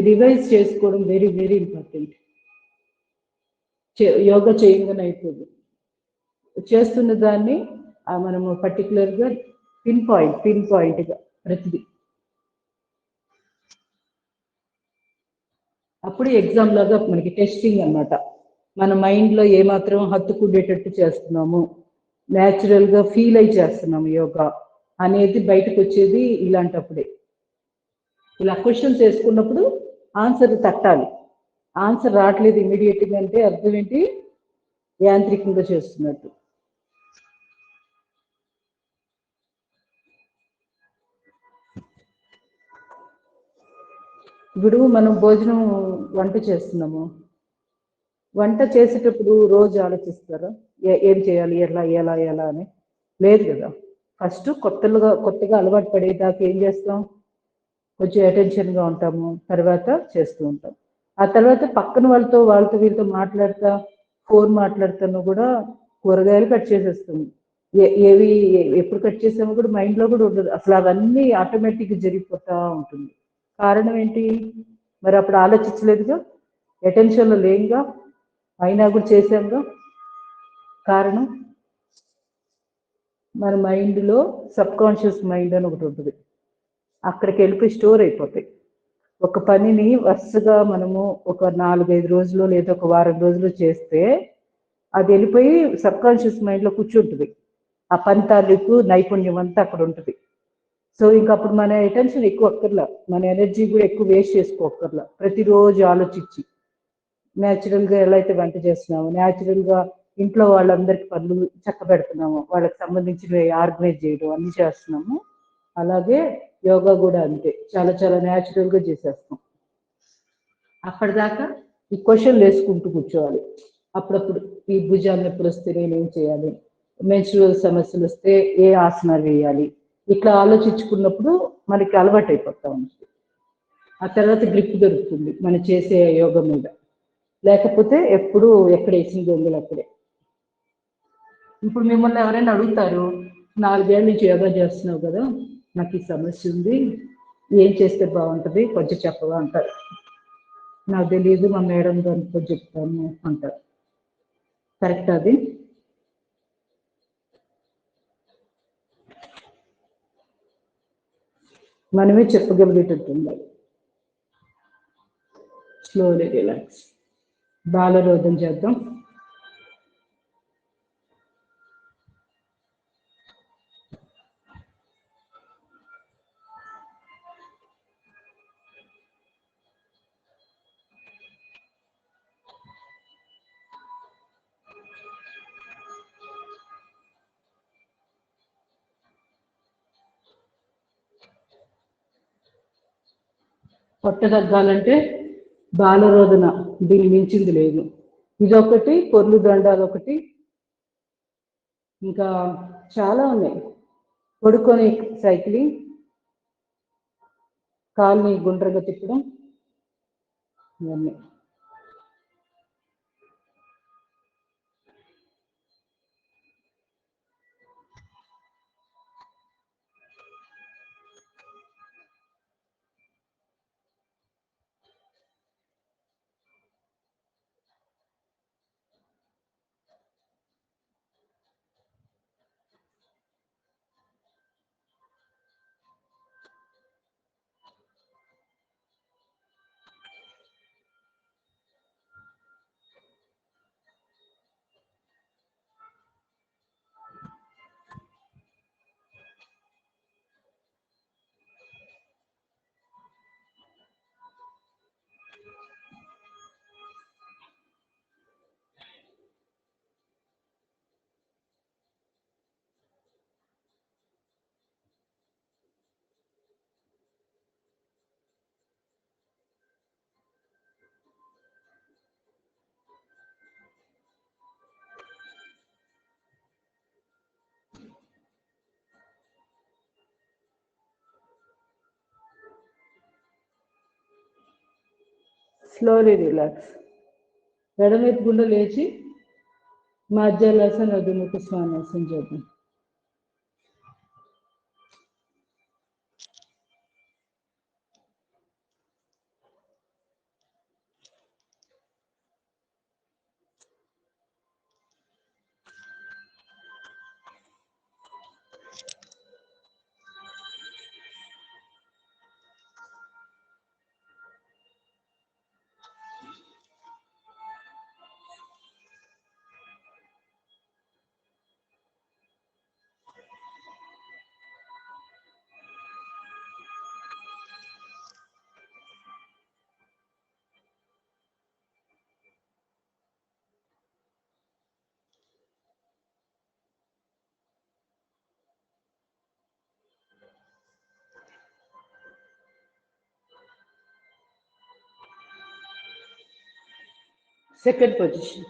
రివైజ్ చేసుకోవడం వెరీ వెరీ ఇంపార్టెంట్. యోగా చేయగానే అయిపోదు, చేస్తున్న దాన్ని మనము పర్టికులర్గా పిన్ పాయింట్గా ప్రతిదీ. అప్పుడు ఎగ్జామ్ లాగా మనకి టెస్టింగ్ అన్నమాట. మన మైండ్లో ఏమాత్రం హత్తుకుండేటట్టు చేస్తున్నాము, న్యాచురల్గా ఫీల్ అయి చేస్తున్నాము యోగా అనేది బయటకు వచ్చేది ఇలాంటప్పుడే. ఇలా క్వశ్చన్స్ వేసుకున్నప్పుడు ఆన్సర్ తట్టాలి. ఆన్సర్ రావట్లేదు ఇమీడియట్గా అంటే అర్థం ఏంటి, యాంత్రికంగా చేస్తున్నట్టు. ఇప్పుడు మనం భోజనం వంట చేస్తున్నాము, వంట చేసేటప్పుడు రోజు ఆలోచిస్తారా ఏం చేయాలి ఎలా ఎలా ఎలా అని? లేదు కదా. ఫస్ట్ కొత్తగా అలవాటు పడేదాకా ఏం చేస్తాం, కొంచెం అటెన్షన్గా ఉంటాము, తర్వాత చేస్తూ ఉంటాం. ఆ తర్వాత పక్కన వాళ్ళతో వీళ్ళతో మాట్లాడతా ఫోన్ మాట్లాడుతాను కూడా కూరగాయలు కట్ చేసేస్తాము. ఏవి ఎప్పుడు కట్ చేసామో కూడా మైండ్లో కూడా ఉండదు అసలు, అవన్నీ ఆటోమేటిక్గా జరిగిపోతూ ఉంటుంది. కారణం ఏంటి, మరి అప్పుడు ఆలోచించలేదుగా, అటెన్షన్లో లేంగా, అయినా కూడా చేసాంగా. కారణం మన మైండ్లో సబ్ కాన్షియస్ మైండ్ అని ఒకటి ఉంటుంది, అక్కడికి వెళ్ళిపోయి స్టోర్ అయిపోతాయి. ఒక పనిని వరుసగా మనము ఒక 4-5 రోజులు లేదా ఒక వారం రోజులు చేస్తే అది వెళ్ళిపోయి సబ్ కాన్షియస్ మైండ్లో కూర్చుంటుంది. ఆ పని తాలూకు నైపుణ్యం అంతా అక్కడ ఉంటుంది. సో ఇంకా అప్పుడు మన అటెన్షన్ ఎక్కువ అక్కర్లా, మన ఎనర్జీ కూడా ఎక్కువ వేస్ట్ చేసుకోక్కర్లా. ప్రతిరోజు ఆలోచించి న్యాచురల్గా ఎలా అయితే వంట చేస్తున్నాము, న్యాచురల్గా ఇంట్లో వాళ్ళందరికీ పనులు చక్క పెడుతున్నాము, వాళ్ళకి సంబంధించినవి ఆర్గనైజ్ చేయడం అన్ని చేస్తున్నాము. అలాగే యోగా కూడా అంతే, చాలా చాలా న్యాచురల్గా చేసేస్తాం. అప్పటిదాకా ఈ క్వశ్చన్లు వేసుకుంటూ కూర్చోవాలి. అప్పుడప్పుడు ఈ భుజాలు నొప్పులు వస్తే నేనేం చేయాలి, మెన్స్ట్రువల్ సమస్యలు వస్తే ఏ ఆసనాలు వేయాలి, ఇట్లా ఆలోచించుకున్నప్పుడు మనకి అలవాటు అయిపోతా ఉంటుంది. ఆ తర్వాత గ్రిప్ దొరుకుతుంది మనం చేసే యోగా మీద. లేకపోతే ఎప్పుడు ఎక్కడ వేసిన గొంగలు అక్కడే. ఇప్పుడు మిమ్మల్ని ఎవరైనా అడుగుతారు, 4 ఏళ్ళ నుంచి యోగా చేస్తున్నావు కదా, నాకు ఈ సమస్య ఉంది, ఏం చేస్తే బాగుంటుంది కొంచెం చెప్పవా అంటారు. నాకు తెలియదు మా మేడం గారితో చెప్తాను అంటారు. కరెక్ట్ అది? మనమే చెప్పగలిగేటట్టు ఉండాలి. స్లోలీ రిలాక్స్, బాలరోధం చేద్దాం. పొట్ట తగ్గాలంటే బాలరోధన, దీన్ని మించింది లేదు. ఇదొకటి, పొర్లు దండాలు ఒకటి, ఇంకా చాలా ఉన్నాయి. పడుకొని సైక్లింగ్, కాల్ని గుండ్రగా తిప్పడం, ఇవన్నీ. Slowly relax. ఎడమవైపు గుండె లేచి మధ్యాలాసన అధుముఖ శ్వానాసనం చేద్దాం. Second position.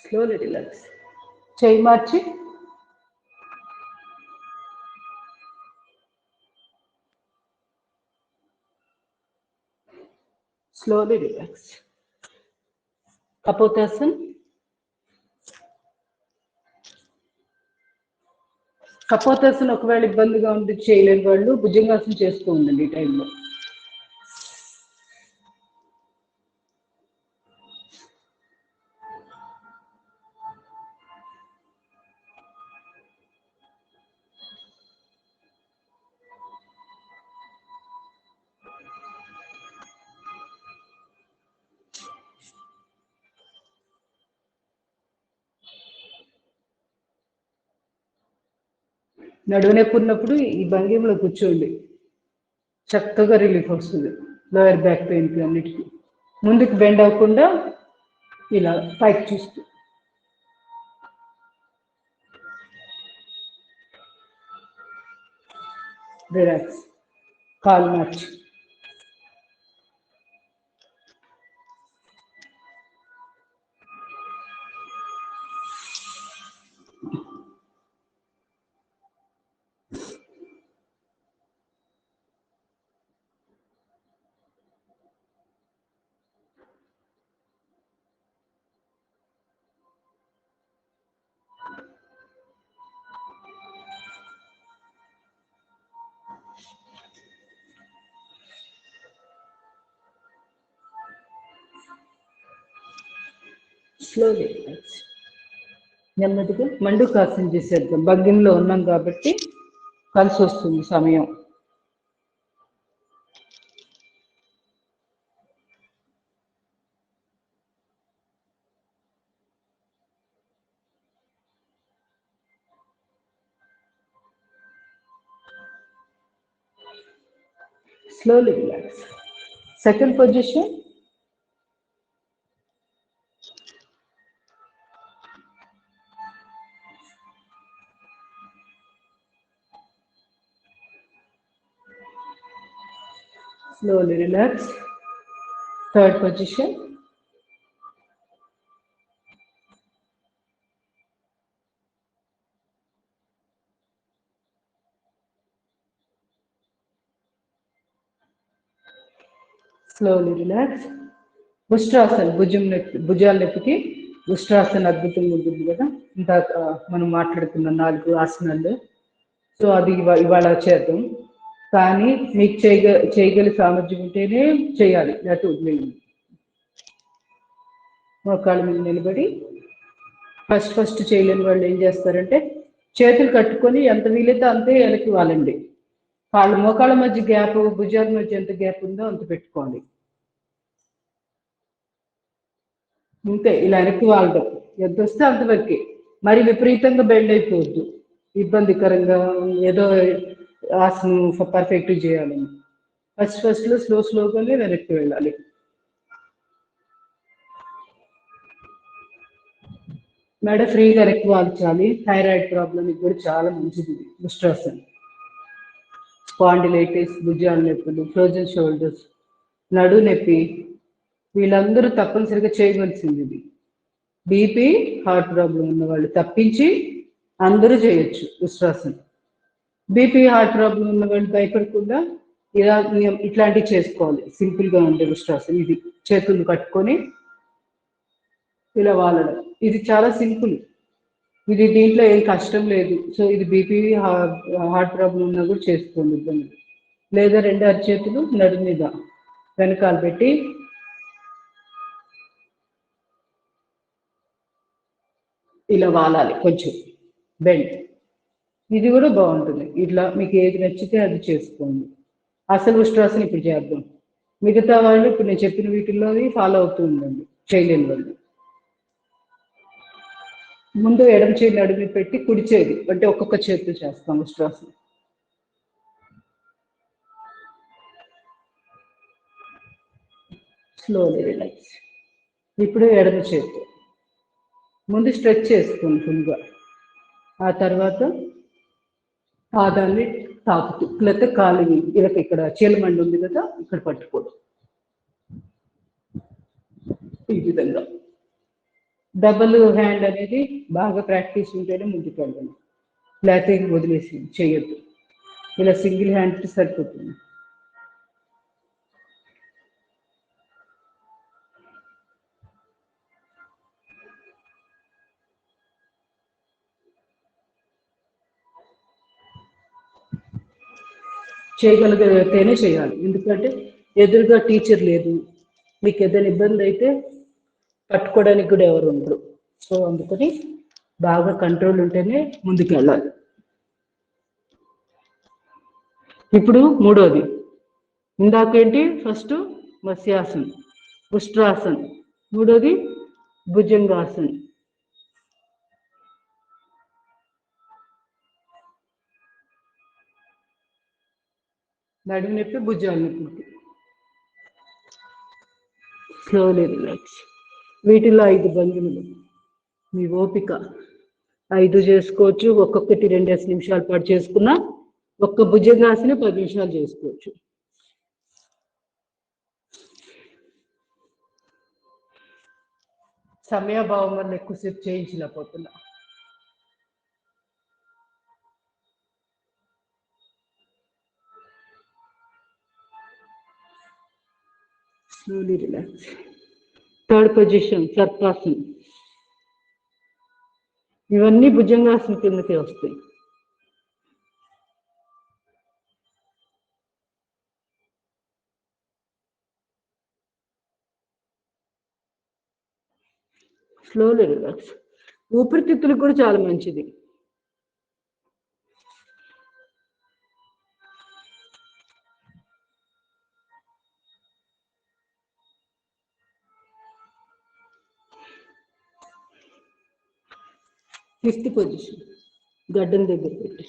Slowly relax. చేయి మార్చి స్లోలీ రిలాక్స్. కపోతాసన్. కపోతాసన్ ఒకవేళ ఇబ్బందిగా ఉండి చేయలేని వాళ్ళు భుజంగాసనం చేస్తూ ఉండండి ఈ టైంలో. నడుము నొప్పి ఉన్నప్పుడు ఈ భంగిమలో కూర్చోండి, చక్కగా రిలీఫ్ వస్తుంది లోయర్ బ్యాక్ పెయిన్కి అన్నిటికీ. ముందుకు బెండ్ అవ్వకుండా ఇలా పైకి చూస్తూ. రిలాక్స్. కాలు మార్చి. Slowly relax. నెమ్మదిగా మండుకాసనం చేసేద్దాం. భంగిమలో ఉన్నాం కాబట్టి కలిసి వస్తుంది సమయం. Slowly relax. Second position. Slowly relax. Third position. Slowly relax. ఉష్ట్రాసన్. భుజాల నొప్పికి ఉష్ట్రాసన్ అద్భుతంగా ఉంటుంది కదా, ఇందాక మనం మాట్లాడుకున్న 4 ఆసనాలు. సో అది ఇవాళ చేద్దాం. కానీ మీకు చేయగల సామర్థ్యం ఉంటేనే చేయాలి, లేకపోతే వదిలేయండి. మోకాళ్ళ మీద నిలబడి ఫస్ట్ చేయలేని వాళ్ళు ఏం చేస్తారంటే చేతులు కట్టుకొని ఎంత వీలైతే అంతే వెనక్కి వాలండి. మోకాళ్ళ మధ్య గ్యాప్, భుజాల మధ్య ఎంత గ్యాప్ ఉందో అంత పెట్టుకోండి. అంతే, ఇలా వెనక్కి వాళ్ళడం ఎంత వస్తే అంతవరకే. మరి విపరీతంగా బెండ్ అయిపోవద్దు, ఇబ్బందికరంగా ఏదో ఆసనం పర్ఫెక్ట్ చేయాలని. ఫస్ట్లో స్లోగానే వెనక్కి వెళ్ళాలి. మెడ ఫ్రీగా వెనక్కి వాల్చాలి. థైరాయిడ్ ప్రాబ్లంకి కూడా చాలా మంచిది ఉష్ట్రాసన్. స్పాండిలైటిస్, భుజాల నొప్పులు, ఫ్రోజన్ షోల్డర్స్, నడు నొప్పి, వీళ్ళందరూ తప్పనిసరిగా చేయవలసింది ఇది. బీపీ, హార్ట్ ప్రాబ్లం ఉన్న వాళ్ళు తప్పించి అందరూ చేయొచ్చు ఉష్ట్రాసన్. బీపీ హార్ట్ ప్రాబ్లం ఉన్న వాళ్ళు భయపడకుండా ఇలా ఇట్లాంటివి చేసుకోవాలి. సింపుల్గా ఉండే ఉష్ట్రాసన్ ఇది. చేతులు కట్టుకొని ఇలా వాలడం. ఇది చాలా సింపుల్. ఇది దీంట్లో ఏం కష్టం లేదు. సో ఇది బీపీ హార్ట్ ప్రాబ్లం ఉన్నా కూడా చేసుకోండి ఇబ్బంది. లేదా 2 అరచేతులు నడుము మీద వెనకాల పెట్టి ఇలా వాలాలి కొంచెం బెండ్. ఇది కూడా బాగుంటుంది. ఇట్లా మీకు ఏది నచ్చితే అది చేసుకోండి. అసలు ఉష్ట్రాసన ఇప్పుడు చేద్దాం. మిగతా వాళ్ళు ఇప్పుడు నేను చెప్పిన వీటిల్లో ఫాలో అవుతూ ఉండండి చేయలేని వాళ్ళు. ముందు ఎడమ చేయి నడుము పెట్టి కుడి చేయి అంటే ఒక్కొక్క చేతితో చేస్తాం ఉష్ట్రాసన. Slowly relax. ఇప్పుడు ఎడమ చేతి ముందు స్ట్రెచ్ చేసుకోండి ఫుల్గా. ఆ తర్వాత పాదాన్ని తాకుతూ లేకపోతే కాలుని ఇలా ఇక్కడ చీలమండి ఉంది కదా ఇక్కడ పట్టుకోవడం. ఈ విధంగా డబుల్ హ్యాండ్ అనేది బాగా ప్రాక్టీస్ ఉంటేనే ముందుకు వెళ్ళండి. లేకపోతే వదిలేసి చేయొద్దు. ఇలా సింగిల్ హ్యాండ్ సరిపోతుంది. చేయగలిగితేనే చేయాలి. ఎందుకంటే ఎదురుగా టీచర్ లేదు, మీకు ఏదైనా ఇబ్బంది అయితే పట్టుకోవడానికి కూడా ఎవరు ఉండరు. సో అందుకని బాగా కంట్రోల్ ఉంటేనే ముందుకు వెళ్ళాలి. ఇప్పుడు మూడోది. ఇందాకేంటి ఫస్ట్ మత్స్యాసన్, ఉష్ట్రాసన్, మూడోది భుజంగాసన్. నడుము నొప్పి భుజాలు నొప్పి. Slowly relax. వీటిల్లో 5 భంగిమలు. మీ ఓపిక 5 చేసుకోవచ్చు. ఒక్కొక్కటి 2 నిమిషాల పాటు చేసుకున్నా ఒక్క భుజంగాసన 10 నిమిషాలు చేసుకోవచ్చు. సమయాభావం వల్ల ఎక్కువసేపు చేయించలేకపోతున్నా. Slowly relax. Third position Sarpasan. ఇవన్నీ భుజంగాసన కిందకే వస్తాయి. Slowly relax. ఊపిరితిత్తులకు కూడా చాలా మంచిది. ఫిఫ్త్ పొజిషన్ గడ్డం దగ్గర పెట్టి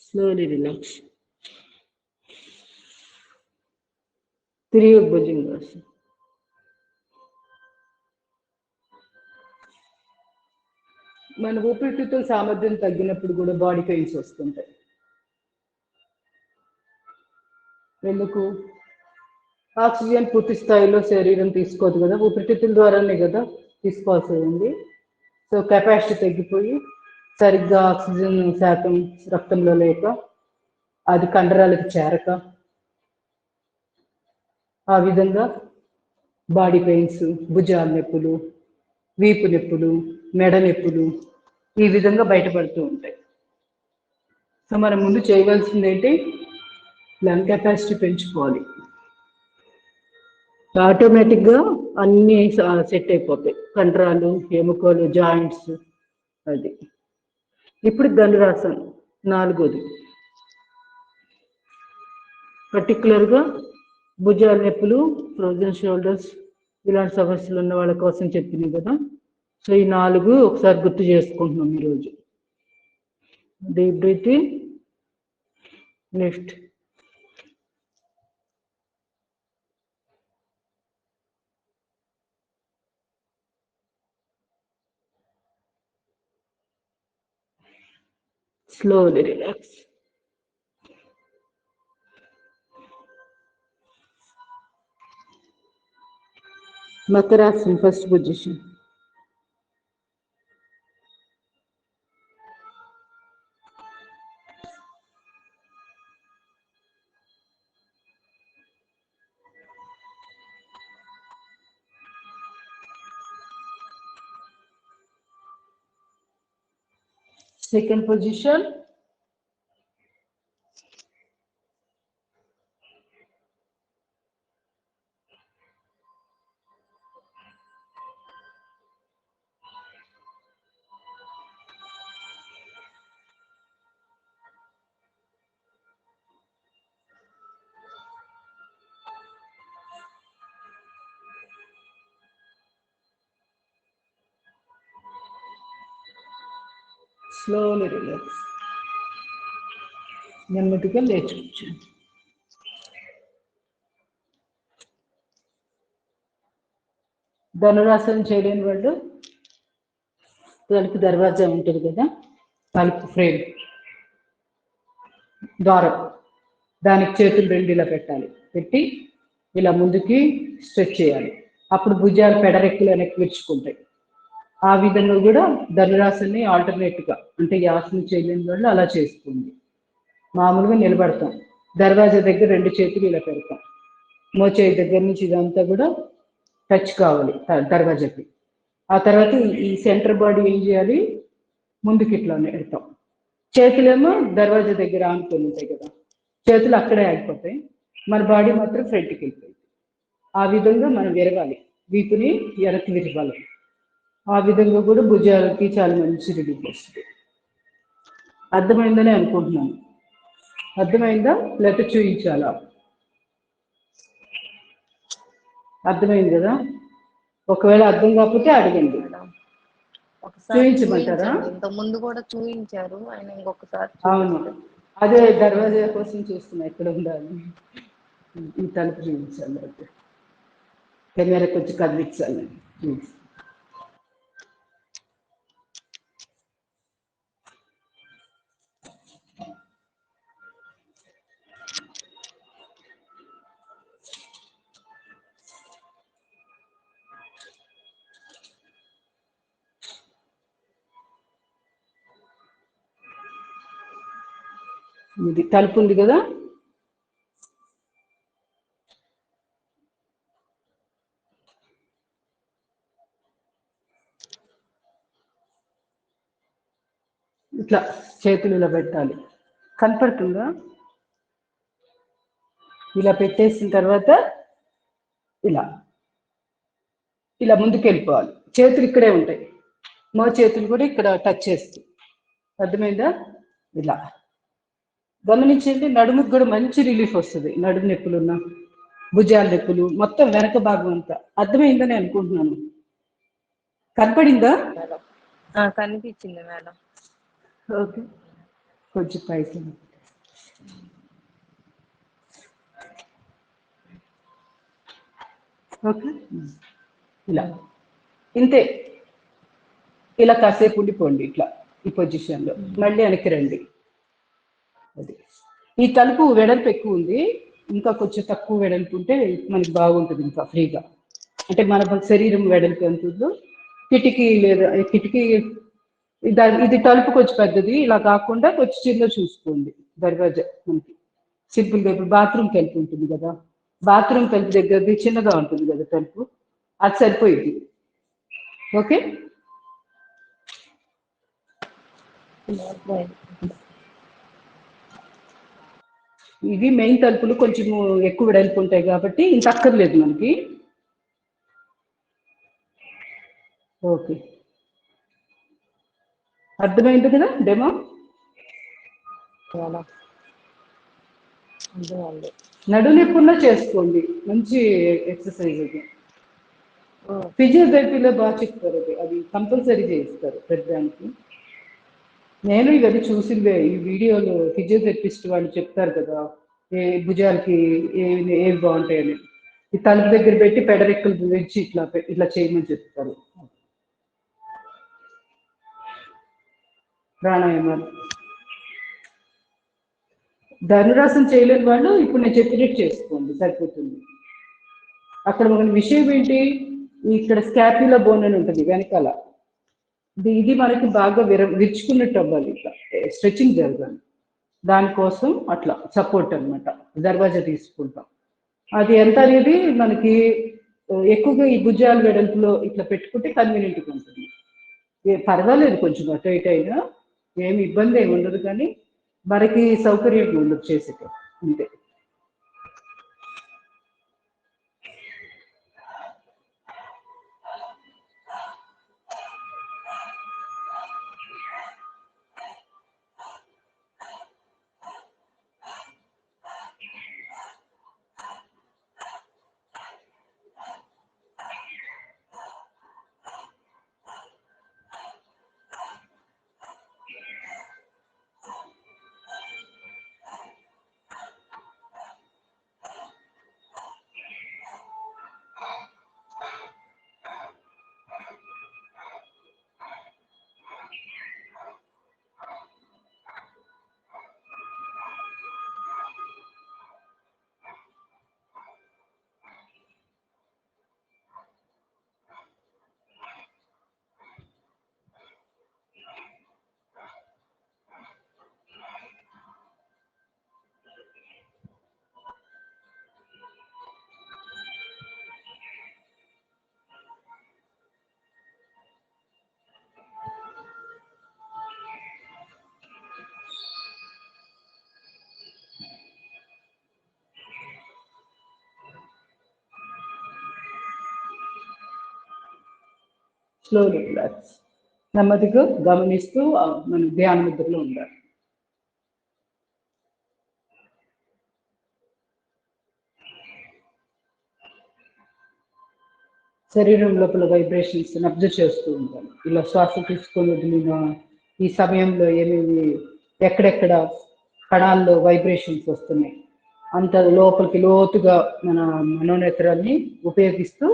స్లోలీ రిలాక్స్. తిరిగి భుజంగాసన. మన ఊపిరితిత్తుల సామర్థ్యం తగ్గినప్పుడు కూడా బాడీ పెయిన్స్ వస్తుంటాయి. ఎందుకు? ఆక్సిజన్ పూర్తి స్థాయిలో శరీరం తీసుకోదు కదా, ఊపిరితిత్తుల ద్వారానే కదా తీసుకోవాల్సి ఉంది. సో కెపాసిటీ తగ్గిపోయి సరిగ్గా ఆక్సిజన్ శాతం రక్తంలో లేక అది కండరాలకు చేరక ఆ విధంగా బాడీ పెయిన్స్, భుజాల నొప్పులు, వీపు నొప్పులు, మెడ నొప్పులు ఈ విధంగా బయటపడుతూ ఉంటాయి. సో మనం ముందు చేయవలసింది ఏంటి? లంగ్ కెపాసిటీ పెంచుకోవాలి. ఆటోమేటిక్గా అన్నీ సెట్ అయిపోతాయి, కండరాలు, ఎముకలు, జాయింట్స్. అది ఇప్పుడు ధనురాసన్ నాలుగోది. పర్టికులర్గా భుజాల నొప్పులు, ఫ్రోజన్ షోల్డర్స్ ఇలాంటి సమస్యలు ఉన్న వాళ్ళ కోసం చెప్పింది కదా. సో ఈ 4 ఒకసారి గుర్తు చేసుకుంటున్నాం ఈరోజు. Deep breath in, lift, slowly relax. Makarasan first position. Second position. Slowly relax. నెమ్మదిగా లేచొచ్చు. ధనురాసనం చేయలేని వాళ్ళు తలుపు దర్వాజా ఉంటుంది కదా, తలుపు ఫ్రేమ్ ద్వారం, దానికి చేతులు రెండు ఇలా పెట్టాలి. పెట్టి ఇలా ముందుకి స్ట్రెచ్ చేయాలి. అప్పుడు భుజాలు పెడరెక్కులు వెనక్కి విరుచుకుంటాయి. ఆ విధంగా కూడా ధనురాసన్ని ఆల్టర్నేట్గా, అంటే ఈ ఆసనం చేయలేని వాళ్ళు అలా చేసుకోండి. మామూలుగా నిలబడతాం, దర్వాజా దగ్గర రెండు చేతులు ఇలా పెడతాం. మోచేయి దగ్గర నుంచి ఇదంతా కూడా టచ్ కావాలి దర్వాజాకి. ఆ తర్వాత ఈ సెంటర్ బాడీ ఏం చేయాలి, ముందుకి ఇట్లా పెడతాం. చేతులేమో దర్వాజా దగ్గర ఆనుకొని ఉంటాయి కదా, చేతులు అక్కడే ఆగిపోతాయి, మన బాడీ మాత్రం ఫ్రంట్కి వెళ్ళిపోయింది. ఆ విధంగా మనం విరగాలి, వీపుని వెనక్కి విరగాలి. ఆ విధంగా కూడా భుజాలకి చాలా మంచి రిలీఫ్ వస్తుంది. అర్థమైందని అనుకుంటున్నాను. అర్థమైందా లేకపోతే చూపించాలా? అర్థమైంది కదా. ఒకవేళ అర్థం కాకపోతే అడగండి, చూపించమంటారా? ఇంత ముందు కూడా చూపించారు ఆయన, ఇంకొకసారి. అవును, అదే దర్వాజా కోసం చూస్తున్నా ఎక్కడ ఉండాలి. ఈ తలుపు చూపించాలి, అయితే కెమెరా కొంచెం కదిలించాలి. ఇది తలుపు ఉంది కదా, ఇట్లా చేతులు ఇలా పెట్టాలి. కనపడుతుందా? ఇలా పెట్టేసిన తర్వాత ఇలా ఇలా ముందుకు వెళ్ళిపోవాలి. చేతులు ఇక్కడే ఉంటాయి, మో చేతులు కూడా ఇక్కడ టచ్ చేస్తాయి. అర్థమైందా? ఇలా గమనించండి. నడుముకి కూడా మంచి రిలీఫ్ వస్తుంది. నడుము నొప్పులున్నా, భుజాల నొప్పులు, మొత్తం వెనక భాగం అంతా. అర్థమైందని అనుకుంటున్నాను. కనపడిందా? కనిపించింది మేడం. ఓకే, కొంచెం పైకి. ఓకే, ఇలా ఇంతే. ఇలా కాసేపు ఉండిపోండి ఇట్లా ఈ పొజిషన్లో. మళ్ళీ వెనక్కి రండి. అది ఈ తలుపు వెడల్పు ఎక్కువ ఉంది, ఇంకా కొంచెం తక్కువ వెడల్పు ఉంటే మనకి బాగుంటుంది, ఇంకా ఫ్రీగా. అంటే మన శరీరం వెడల్పు ఎంత ఉందో, కిటికీ లేదా కిటికీ ఇది తలుపు కొంచెం పెద్దది, ఇలా కాకుండా కొంచెం చిన్న చూసుకోండి దర్వాజా. మనకి సింపుల్గా ఇప్పుడు బాత్రూమ్ తలుపు ఉంటుంది కదా, బాత్రూమ్ తలుపు దగ్గరది చిన్నగా ఉంటుంది కదా తలుపు, అది సరిపోయింది. ఓకే, ఇవి మెయిన్ తలుపులు కొంచెము ఎక్కువ వెడల్పు ఉంటాయి కాబట్టి ఇంత అక్కర్లేదు మనకి. ఓకే, అర్థమైంది కదా డెమో? నడునొప్పున్నా చేసుకోండి, మంచి ఎక్సర్సైజ్ అది. ఫిజియోథెరపీలో బాగా చెప్తారు, అది కంపల్సరీ చేయిస్తారు పెద్దానికి. నేను ఇవన్నీ చూసిందే ఈ వీడియోలో. ఫిజియోథెరపిస్ట్ వాళ్ళు చెప్తారు కదా ఏ భుజాలకి ఏవి బాగుంటాయని. ఈ తలుపు దగ్గర పెట్టి పెడరెక్కలు గురించి ఇట్లా ఇట్లా చేయమని చెప్తారు. ప్రాణాయామాలు. ధనురాసనం చేయలేని వాళ్ళు ఇప్పుడు నేను చెప్పినట్టు చేసుకోండి, సరిపోతుంది. అక్కడ మన విషయం ఏంటి, ఇక్కడ స్కాప్యులా బోన్ అని ఉంటుంది వెనకాల. ఇది మనకి బాగా విరుచుకున్నట్టు అవ్వాలి, ఇట్లా స్ట్రెచింగ్ జరగాలి. దానికోసం అట్లా సపోర్ట్ అనమాట దర్వాజా తీసుకుంటాం. అది ఎంత అనేది మనకి ఎక్కువగా ఈ భుజాల వెడల్పులో ఇట్లా పెట్టుకుంటే కన్వీనియంట్గా ఉంటుంది. పర్వాలేదు కొంచెం అటు ఇటు అయినా ఏమి ఇబ్బంది ఏమి ఉండదు, కానీ మనకి సౌకర్యంగా ఉండదు చేసేట అంతే. స్లోలీ రిలాక్స్, నెమ్మదిగా గమనిస్తూ మన ధ్యాన ముద్రలో ఉండాలి. శరీరం లోపల వైబ్రేషన్స్ అబ్జర్వ్ చేస్తూ ఉంటాను. ఇలా శ్వాస తీసుకొని వదిలిన ఈ సమయంలో ఏమేమి ఎక్కడెక్కడ కణాల్లో వైబ్రేషన్స్ వస్తున్నాయి, అంత లోపలికి లోతుగా మన మనోనేత్రాన్ని ఉపయోగిస్తూ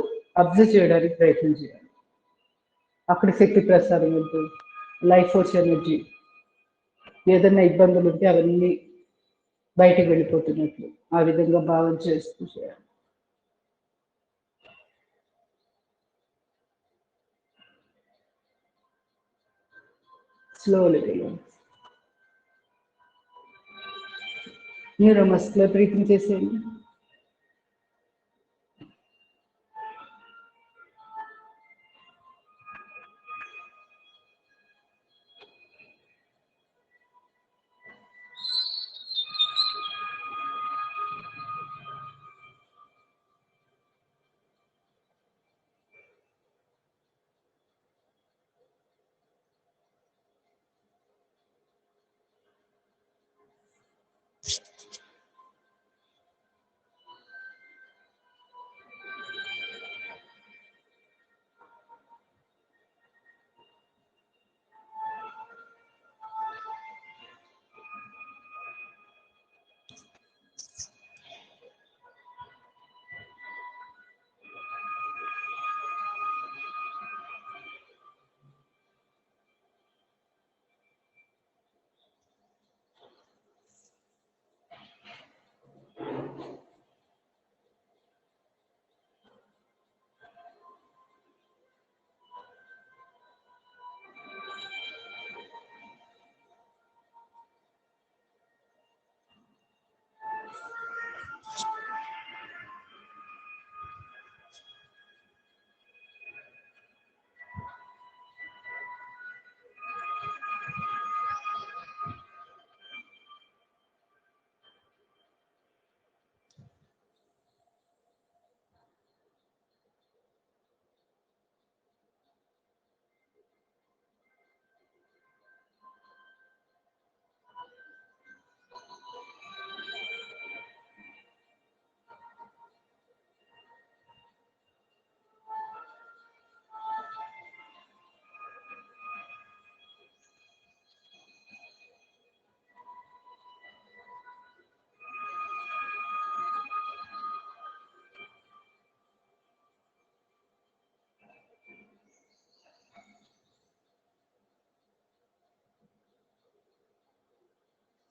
అబ్జర్వ్ చేయడానికి ప్రయత్నం చేయాలి. అక్కడ శక్తి ప్రసారం అవుతూ లైఫ్ ఫోర్స్ ఎనర్జీ, ఏదైనా ఇబ్బందులు ఉంటే అవన్నీ బయటకు వెళ్ళిపోతున్నట్లు ఆ విధంగా భావన చేస్తూ చేయాలి. Slowly relax. న్యూరోమస్కులర్ బ్రీతింగ్ చేసేయండి.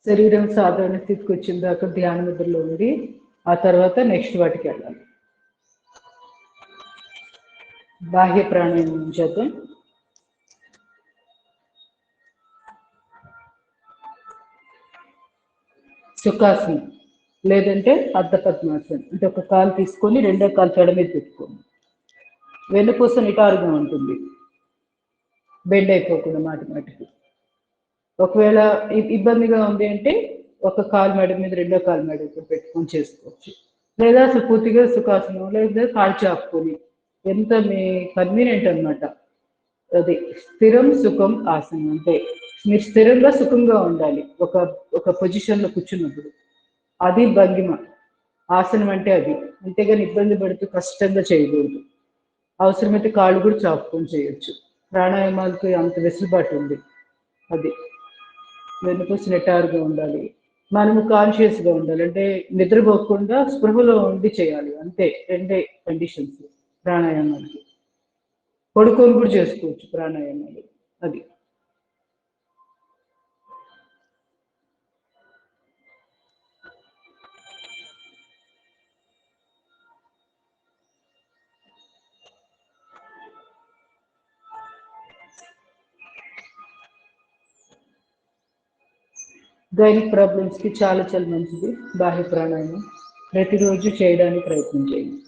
శరీరం సాధారణ స్థితికి వచ్చిన దాకా ధ్యాన ముద్రలో ఉండి ఆ తర్వాత నెక్స్ట్ వాటికి వెళ్ళాలి. బాహ్య ప్రాణాయామం చేద్దాం. సుఖాసనం లేదంటే అర్ధ పద్మాసనం, అంటే ఒక కాలు తీసుకొని రెండో కాలు తొడ మీద పెట్టుకోండి. వెన్నుపూస నిటారుగా ఉంటుంది, బెండ్ అయిపోకుండా మాటి మాటికి. ఒకవేళ ఇబ్బందిగా ఉంది అంటే ఒక కాలు మెడ మీద రెండో కాలు మెడ మీద పెట్టుకొని చేసుకోవచ్చు. లేదా అసలు పూర్తిగా సుఖాసనం, లేదా కాలు చాపుకొని, ఎంత మీ కన్వీనియంట్ అనమాట. అది స్థిరం సుఖం ఆసనం. అంటే మీరు స్థిరంగా సుఖంగా ఉండాలి ఒక ఒక పొజిషన్లో కూర్చున్నప్పుడు. అది భంగిమ. ఆసనం అంటే అది. అంతేగాని ఇబ్బంది పడుతూ కష్టంగా చేయకూడదు. అవసరమైతే కాళ్ళు కూడా చాపుకొని చేయొచ్చు. ప్రాణాయామాలకి అంత వెసులుబాటు ఉంది. అది వెన్నుపూస నిటారుగా ఉండాలి, మనము కాన్షియస్గా ఉండాలి. అంటే నిద్రపోకుండా స్పృహలో ఉండి చేయాలి. అంతే, రెండే కండిషన్స్ ప్రాణాయామాలకి. పడుకొని కూడా చేసుకోవచ్చు ప్రాణాయామాలు. అది గైనిక్ ప్రాబ్లమ్స్కి చాలా చాలా మంచిది బాహ్య ప్రాణాయామం. ప్రతిరోజు చేయడానికి ప్రయత్నం చేయండి.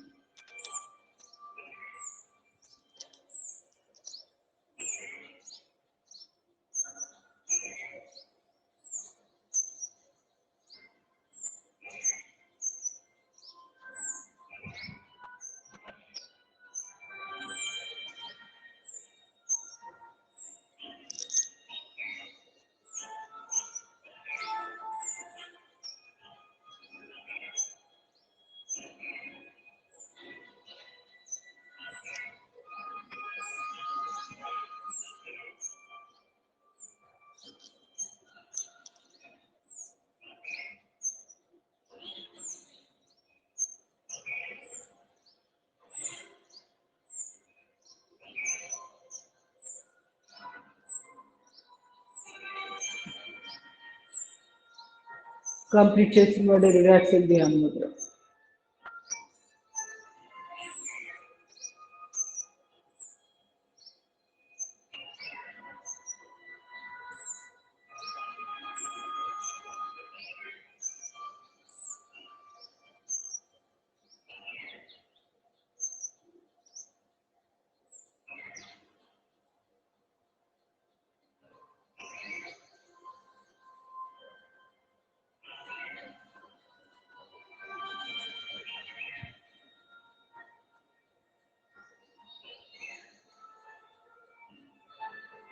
కంప్లీట్ చేసిన వాడు రిలాక్స్ అయింది అన్నమాట.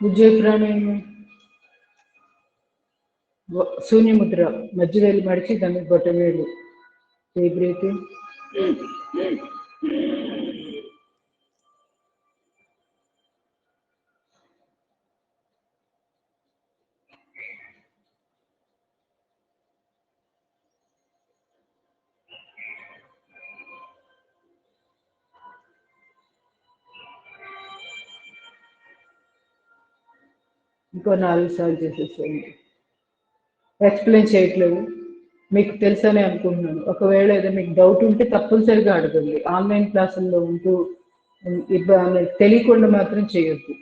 ఉజ్జయ ప్రాణాయామం శూన్యముద్ర, మధ్య వేలు మడిచి దాన్ని బొట్ట వేలు. బ్రీతింగ్. ఇంకో 4 సార్లు చేసేసేయండి. ఎక్స్ప్లెయిన్ చేయట్లేదు, మీకు తెలుసని అనుకుంటున్నాను. ఒకవేళ ఏదో మీకు డౌట్ ఉంటే తప్పనిసరిగా అడగండి. ఆన్లైన్ క్లాసుల్లో ఉంటూ తెలియకుండా మాత్రం చేయొద్దు.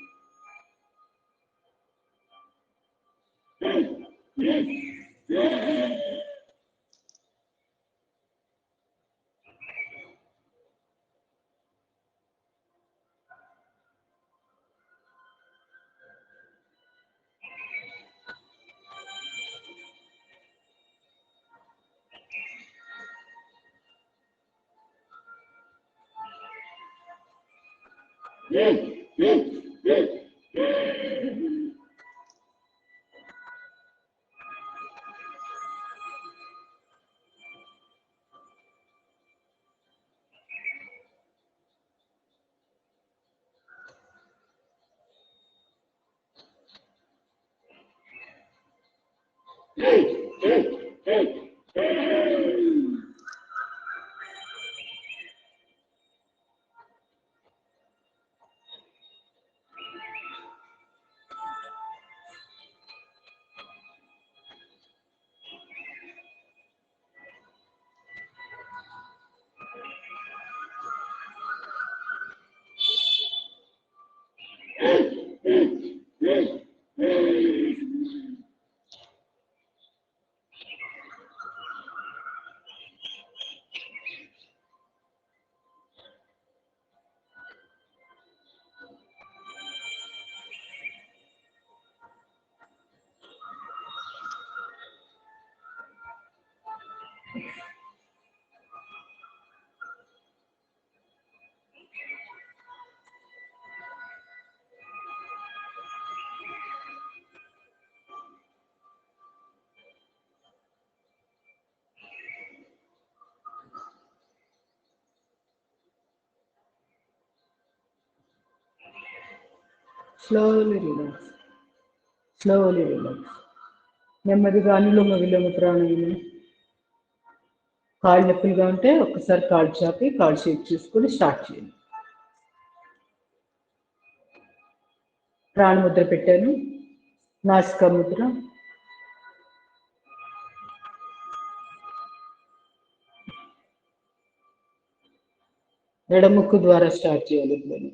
Slowly relax, slowly relax. నెమ్మదిగా అనులోమ విలోమ ప్రాణాయామం. కాళ్ళు నొప్పులుగా ఉంటే ఒక్కసారి కాళ్ళు చాపి కాళ్ళు షేప్ చేసుకొని స్టార్ట్ చేయండి. ప్రాణముద్ర పెట్టాను. నాసికా ముద్ర. ఎడముక్కు ద్వారా స్టార్ట్ చేయాలి. ఇప్పుడు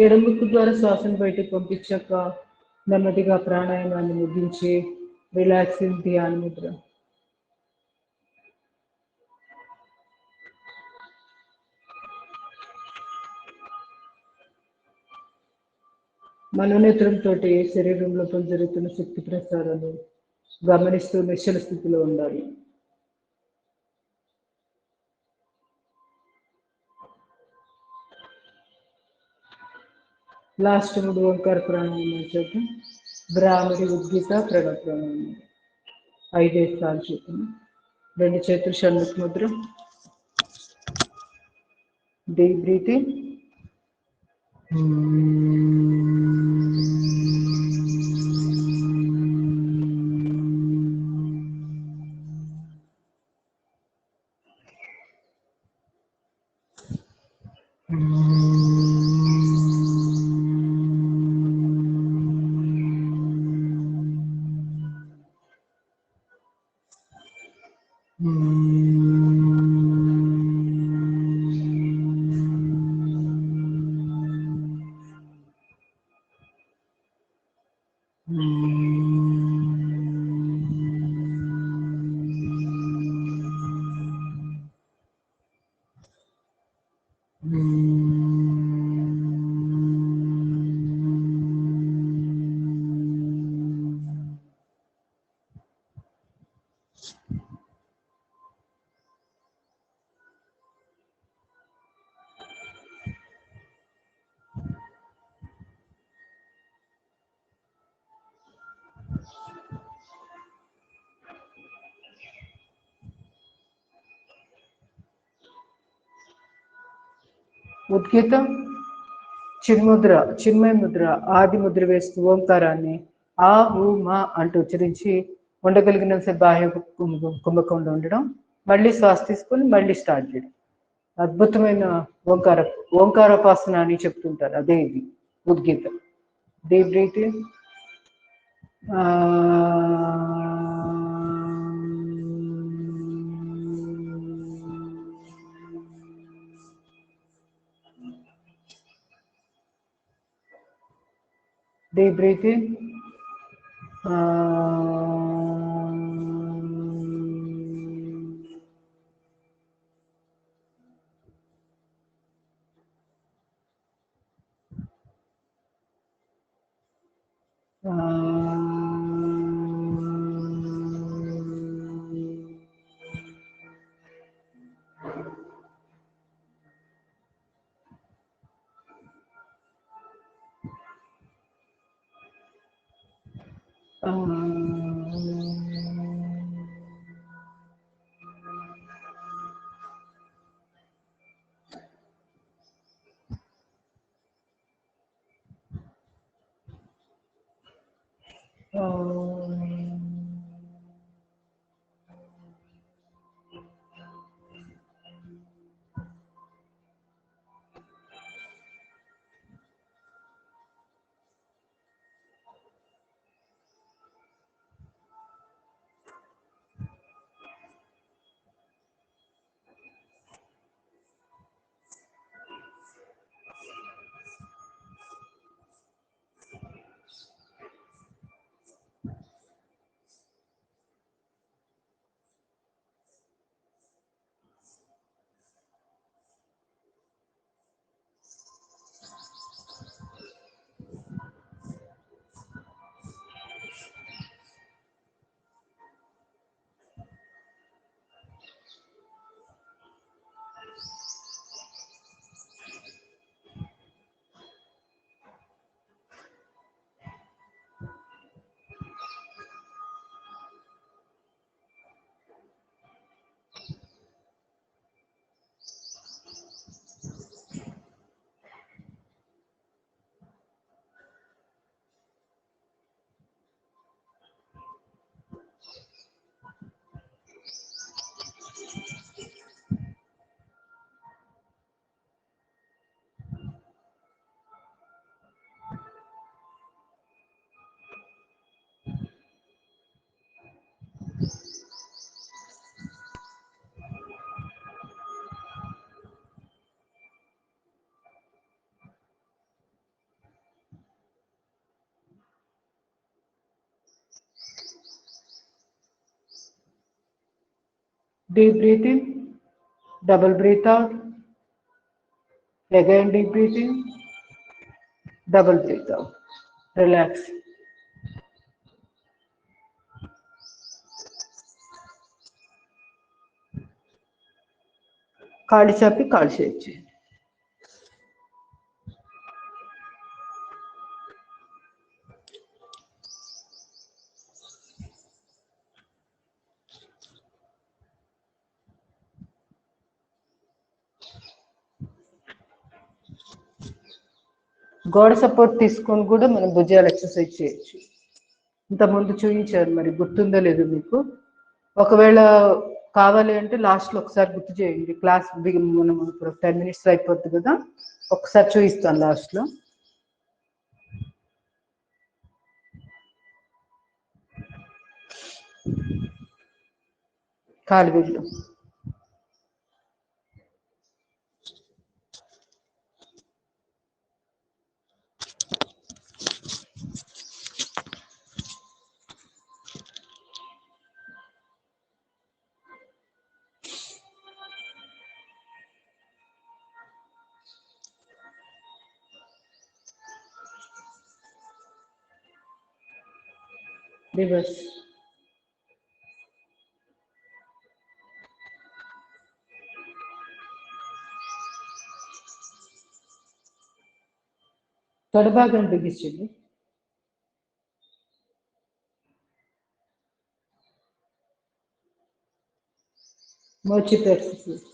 ఎడముక్కు ద్వారా శ్వాసను బయటకు పంపించాక నెమ్మదిగా ప్రాణాయామాన్ని ముగించి రిలాక్సింగ్ ధ్యాన ముద్ర. మనోనేత్రంతో శరీరంలో జరుగుతున్న శక్తి ప్రసారాలు గమనిస్తూ నిశ్చల స్థితిలో ఉండాలి. లాస్ట్ 3 ఓంకార ప్రాణాయామం చేద్దాం. బ్రాహ్మడి ఉద్గీత ప్రణవ ప్రాణాయామం 5 సార్లు చేద్దాం. 2 చేతులు షణ్ముఖ ముద్ర. Deep breathing. ఉద్గీతం చిన్ముద్ర, చిన్మయ ముద్ర, ఆది ముద్ర వేస్తూ ఓంకారాన్ని ఆ ఊ మా అంటూ ఉచ్చరించి ఉండగలిగినంత బాహ్య కుంభకంలో ఉండడం, మళ్ళీ శ్వాస తీసుకొని మళ్ళీ స్టార్ట్ చేయడం. అద్భుతమైన ఓంకారోపాసన అని చెప్తుంటారు, అదే ఇది ఉద్గీతం. Deep breathing. Deep breathing. Deep breathing, double breathe out. Again deep breathing, double breathe out. Relax. కాళ్ళు చాపి కాళ్ళు చేయొచ్చు. గోడ సపోర్ట్ తీసుకొని కూడా మనం భుజాలు ఎక్సర్సైజ్ చేయొచ్చు. ఇంతకుముందు చూపించారు, మరి గుర్తుందో లేదో మీకు. ఒకవేళ కావాలి అంటే లాస్ట్లో ఒకసారి గుర్తు చేయండి. క్లాస్ మనం ఇప్పుడు 10 minutes అయిపోతుంది కదా, ఒకసారి చూపిస్తాను లాస్ట్లో. కాలు వీళ్ళు రివర్స్. తొడభాగం బిగించండి. మోచిత ఎక్సర్సైజ్.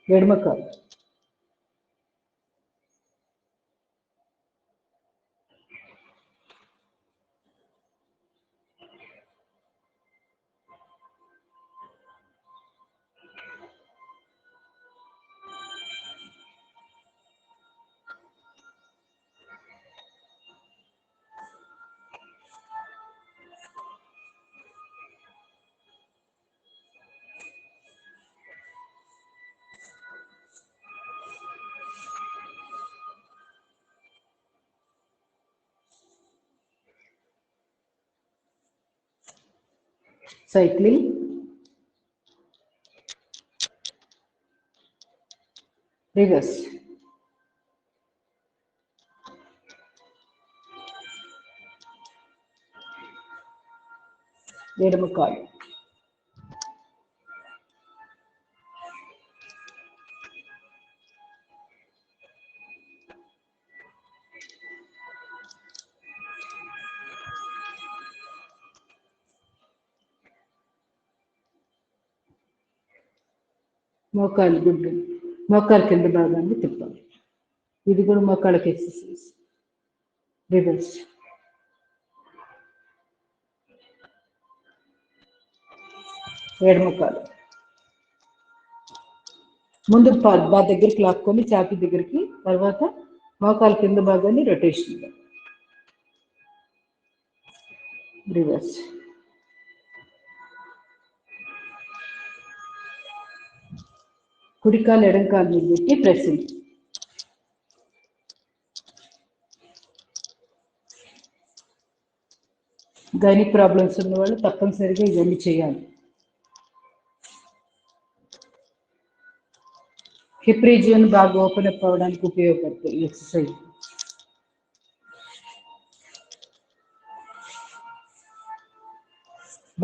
ఎడమ కాలు, సైక్లింగ్, రివర్స్, ఎడమ కాలు, మోకాలు గుడ్డు, మోకాలు కింద భాగాన్ని తిప్పాలి. ఇది కూడా మోకాళ్ళకి ఎక్సర్సైజ్. రివర్స్, ఎడమ కాలు, ముందు బా దగ్గరికి లాక్కొని ఛాతీ దగ్గరికి, తర్వాత మోకాలు కింద భాగాన్ని రొటేషన్. రివర్స్, కుడికాలు ఎడంకాలు మీద పెట్టి ప్రెస్సింగ్. గైనిక్ ప్రాబ్లమ్స్ ఉన్న వాళ్ళు తప్పనిసరిగా ఇవన్నీ చేయాలి. హిప్ రీజియన్ బాగా ఓపెన్ అప్ అవ్వడానికి ఉపయోగపడుతుంది ఈ ఎక్సర్సైజ్.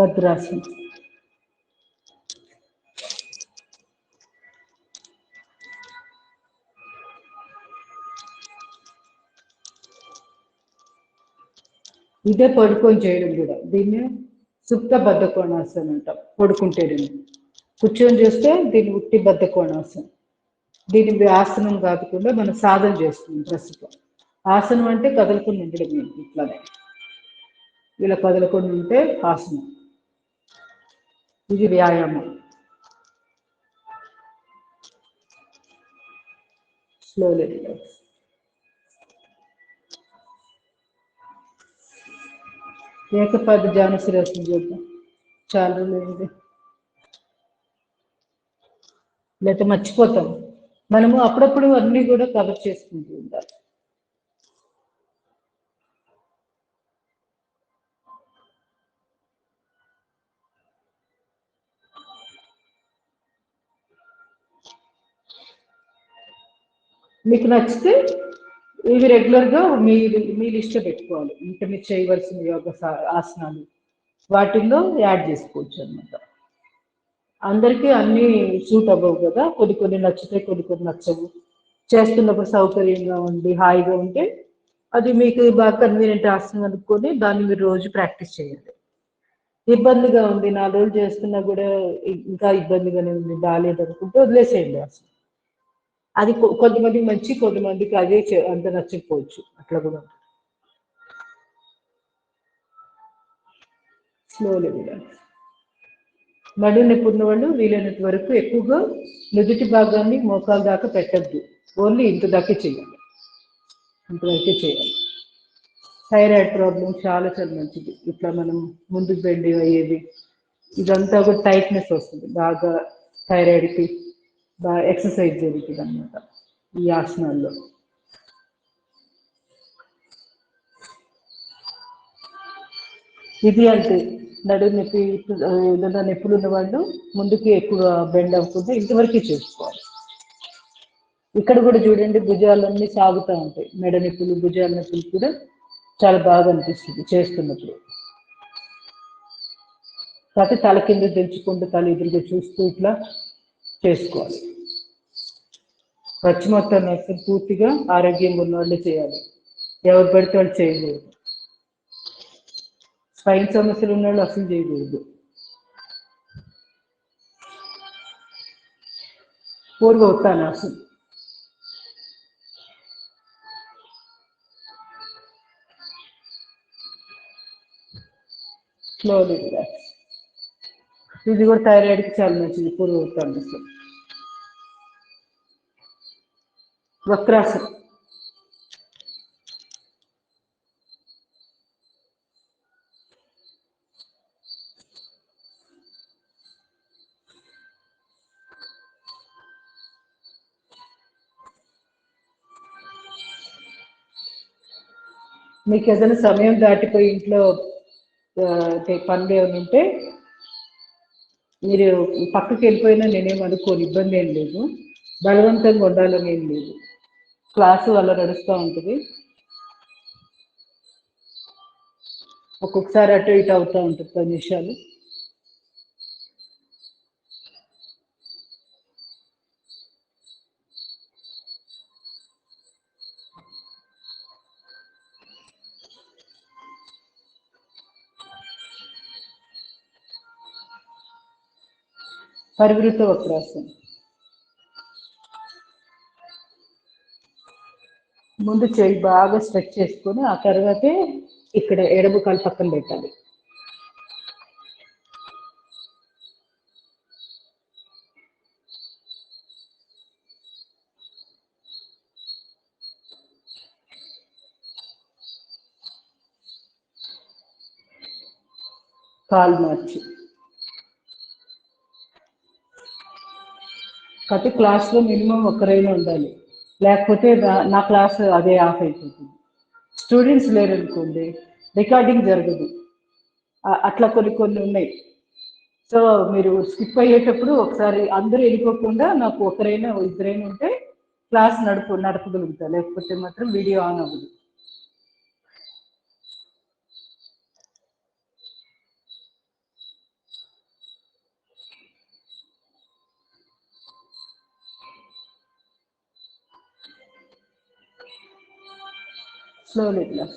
భద్రాసనం, ఇదే పడుకొని చేయడం కూడా. దీన్ని సుప్త బద్ధ కోణాసనం అంటాం. పడుకుంటే కూర్చొని చేస్తే దీన్ని ఉట్టి బద్ధ కోణాసనం. దీని ఆసనం కాకుండా మనం సాధన చేస్తున్నాం ప్రస్తుతం. ఆసనం అంటే కదలకుండా ఉండడం ఏంటి, ఇట్లానే ఇలా కదలకుండా ఉంటే ఆసనం. ఇది వ్యాయామం. Slowly relax. ఏకపాద జానశిరాసనం చూద్దాం. చాలా రోజులు లేకపోతే మర్చిపోతాం. మనము అప్పుడప్పుడు అన్నీ కూడా కవర్ చేసుకుంటూ ఉండాలి. మీకు నచ్చితే ఇవి రెగ్యులర్గా మీ లిస్ట్లో పెట్టుకోవాలి. ఇంకా మీరు చేయవలసిన యోగ ఆసనాలు వాటిల్లో యాడ్ చేసుకోవచ్చు అనమాట. అందరికీ అన్నీ సూట్ అవ్వవు కదా, కొన్ని నచ్చుతాయి, కొన్ని నచ్చవు. చేస్తున్నప్పుడు సౌకర్యంగా ఉండి హాయిగా ఉంటే అది మీకు బాగా కన్వీనియంట్ ఆసనం అనుకొని దాన్ని మీరు రోజు ప్రాక్టీస్ చేయండి. ఇబ్బందిగా ఉంది 4 రోజులు చేస్తున్నా కూడా ఇంకా ఇబ్బందిగానే ఉంది, బాగాలేదు అనుకుంటే వదిలేసేయండి అసలు. అది కొంతమందికి మంచి, కొంతమందికి అదే అంత నచ్చకపోవచ్చు. అట్లా కూడా స్లోలీ రిలాక్స్. నడు నొప్పి ఉన్న వాళ్ళు వీలైనంత వరకు ఎక్కువగా నుదుటి భాగాన్ని మోకాలు దాకా పెట్టద్దు. ఓన్లీ ఇంత దాకా చేయాలి, ఇంతవరకే చేయాలి. థైరాయిడ్ ప్రాబ్లం చాలా చాలా మంచిది. ఇట్లా మనం ముందుకు బెండి అయ్యేది ఇదంతా కూడా టైట్నెస్ వస్తుంది బాగా. థైరాయిడ్కి బాగా ఎక్సర్సైజ్ జరుగుతుంది అనమాట ఈ ఆసనాల్లో. ఇది అంటే నడు నొప్పి, ఏదైనా నొప్పులు ఉన్న వాళ్ళు ముందుకి ఎక్కువ బెండ్ అవ్వకుండా ఇంతవరకే చేసుకోవాలి. ఇక్కడ కూడా చూడండి, భుజాలన్నీ సాగుతూ ఉంటాయి. మెడ నొప్పులు, భుజాల నొప్పులు కూడా చాలా బాగా అనిపిస్తుంది చేస్తున్నప్పుడు. కాకపోతే తల కింద దించుకుంటూ తల ఎదురుగా చూస్తూ ఇట్లా చేసుకోవాలి. పశ్చిమోత్తర పూర్తిగా ఆరోగ్యంగా ఉన్న వాళ్ళే చేయాలి, ఎవరు పడితే వాళ్ళు చేయకూడదు. స్పైన్ సమస్యలు ఉన్న వాళ్ళు అసలు చేయకూడదు. పూర్వ ఉత్తానాసం. Slowly relax. ఇది కూడా థైరాయిడ్కి చాలా మంచిది, పూర్వ ఉత్తానాసం. వక్రాసనం. మీకు ఏదైనా సమయం దాటిపోయి ఇంట్లో పనులు ఏమైనా ఉంటే మీరు పక్కకి వెళ్ళిపోయినా నేనేం అనుకోను, ఇబ్బంది ఏం లేదు. బలవంతంగా ఉండాలని ఏం లేదు. క్లాసు అలా నడుస్తూ ఉంటుంది. ఒక్కొక్కసారి అటు ఇటు అవుతూ ఉంటుంది 10 నిమిషాలు. పరివృత వక్రాసనం. ముందు చేయి బాగా స్ట్రెచ్ చేసుకొని ఆ తర్వాతే ఇక్కడ ఎడమ కాలు పక్కన పెట్టాలి. కాలు మార్చి. ప్రతి క్లాస్లో మినిమం ఒకరైనా ఉండాలి, లేకపోతే నా క్లాస్ అదే ఆఫ్ అయిపోతుంది. స్టూడెంట్స్ లేరనుకోండి రికార్డింగ్ జరగదు. అట్లా కొన్ని ఉన్నాయి. సో మీరు స్కిప్ అయ్యేటప్పుడు ఒకసారి అందరూ వెళ్ళిపోకుండా నాకు ఒకరైనా ఇద్దరైనా ఉంటే క్లాస్ నడపగలుగుతా, లేకపోతే మాత్రం వీడియో ఆన్ అవ్వదు. Slowly class.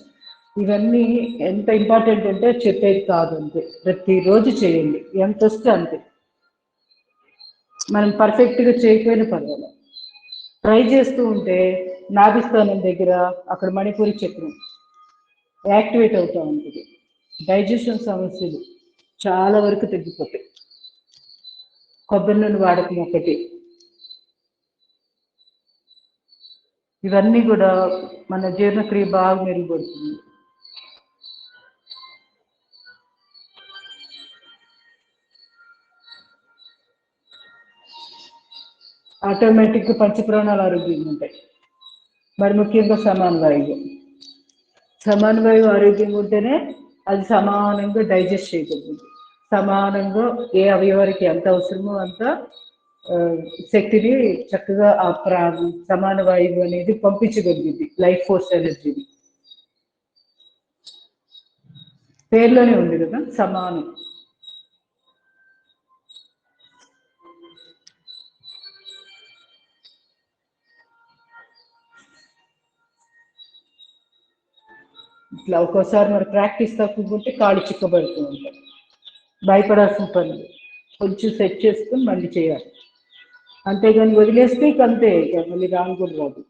ఇవన్నీ ఎంత ఇంపార్టెంట్ అంటే చెప్పేది కాదు, అంతే. ప్రతిరోజు చేయండి, ఎంత వస్తే అంతే. మనం పర్ఫెక్ట్గా చేయకపోయినా పర్వాలేదు, ట్రై చేస్తూ ఉంటే నాభిస్థానం దగ్గర అక్కడ మణిపూరి చక్రం యాక్టివేట్ అవుతూ ఉంటుంది. డైజెషన్ సమస్యలు చాలా వరకు తగ్గిపోతాయి. కొబ్బరి నూనె వాడకం ఒకటి. ఇవన్నీ కూడా మన జీర్ణక్రియ బాగా మెరుగుపడుతుంది. ఆటోమేటిక్గా పంచప్రాణాలు ఆరోగ్యంగా ఉంటాయి. మరి ముఖ్యంగా సమన్వయం ఆరోగ్యంగా ఉంటేనే అది సమానంగా డైజెస్ట్ చేయగలుగుతుంది. సమానంగా ఏ అవయవానికి ఎంత అవసరమో అంత శక్తిని చక్కగా ఆ సమాన వాయువు అనేది పంపించగలుగుతుంది. లైఫ్ ఫోర్స్ ఎనర్జీని. పేర్లోనే ఉంది కదా సమానం. ఇట్లా ఒక్కోసారి మరి ప్రాక్టీస్ తక్కువకుంటే కాళ్ళు చిక్కబడుతూ ఉంటాయి. భయపడాల్సిన పని, కొంచెం సెట్ చేసుకుని మళ్ళీ చేయాలి. అంతేగాని వదిలేస్తే ఇక అంతే, ఇక మళ్ళీ రాను కూడా రాదు.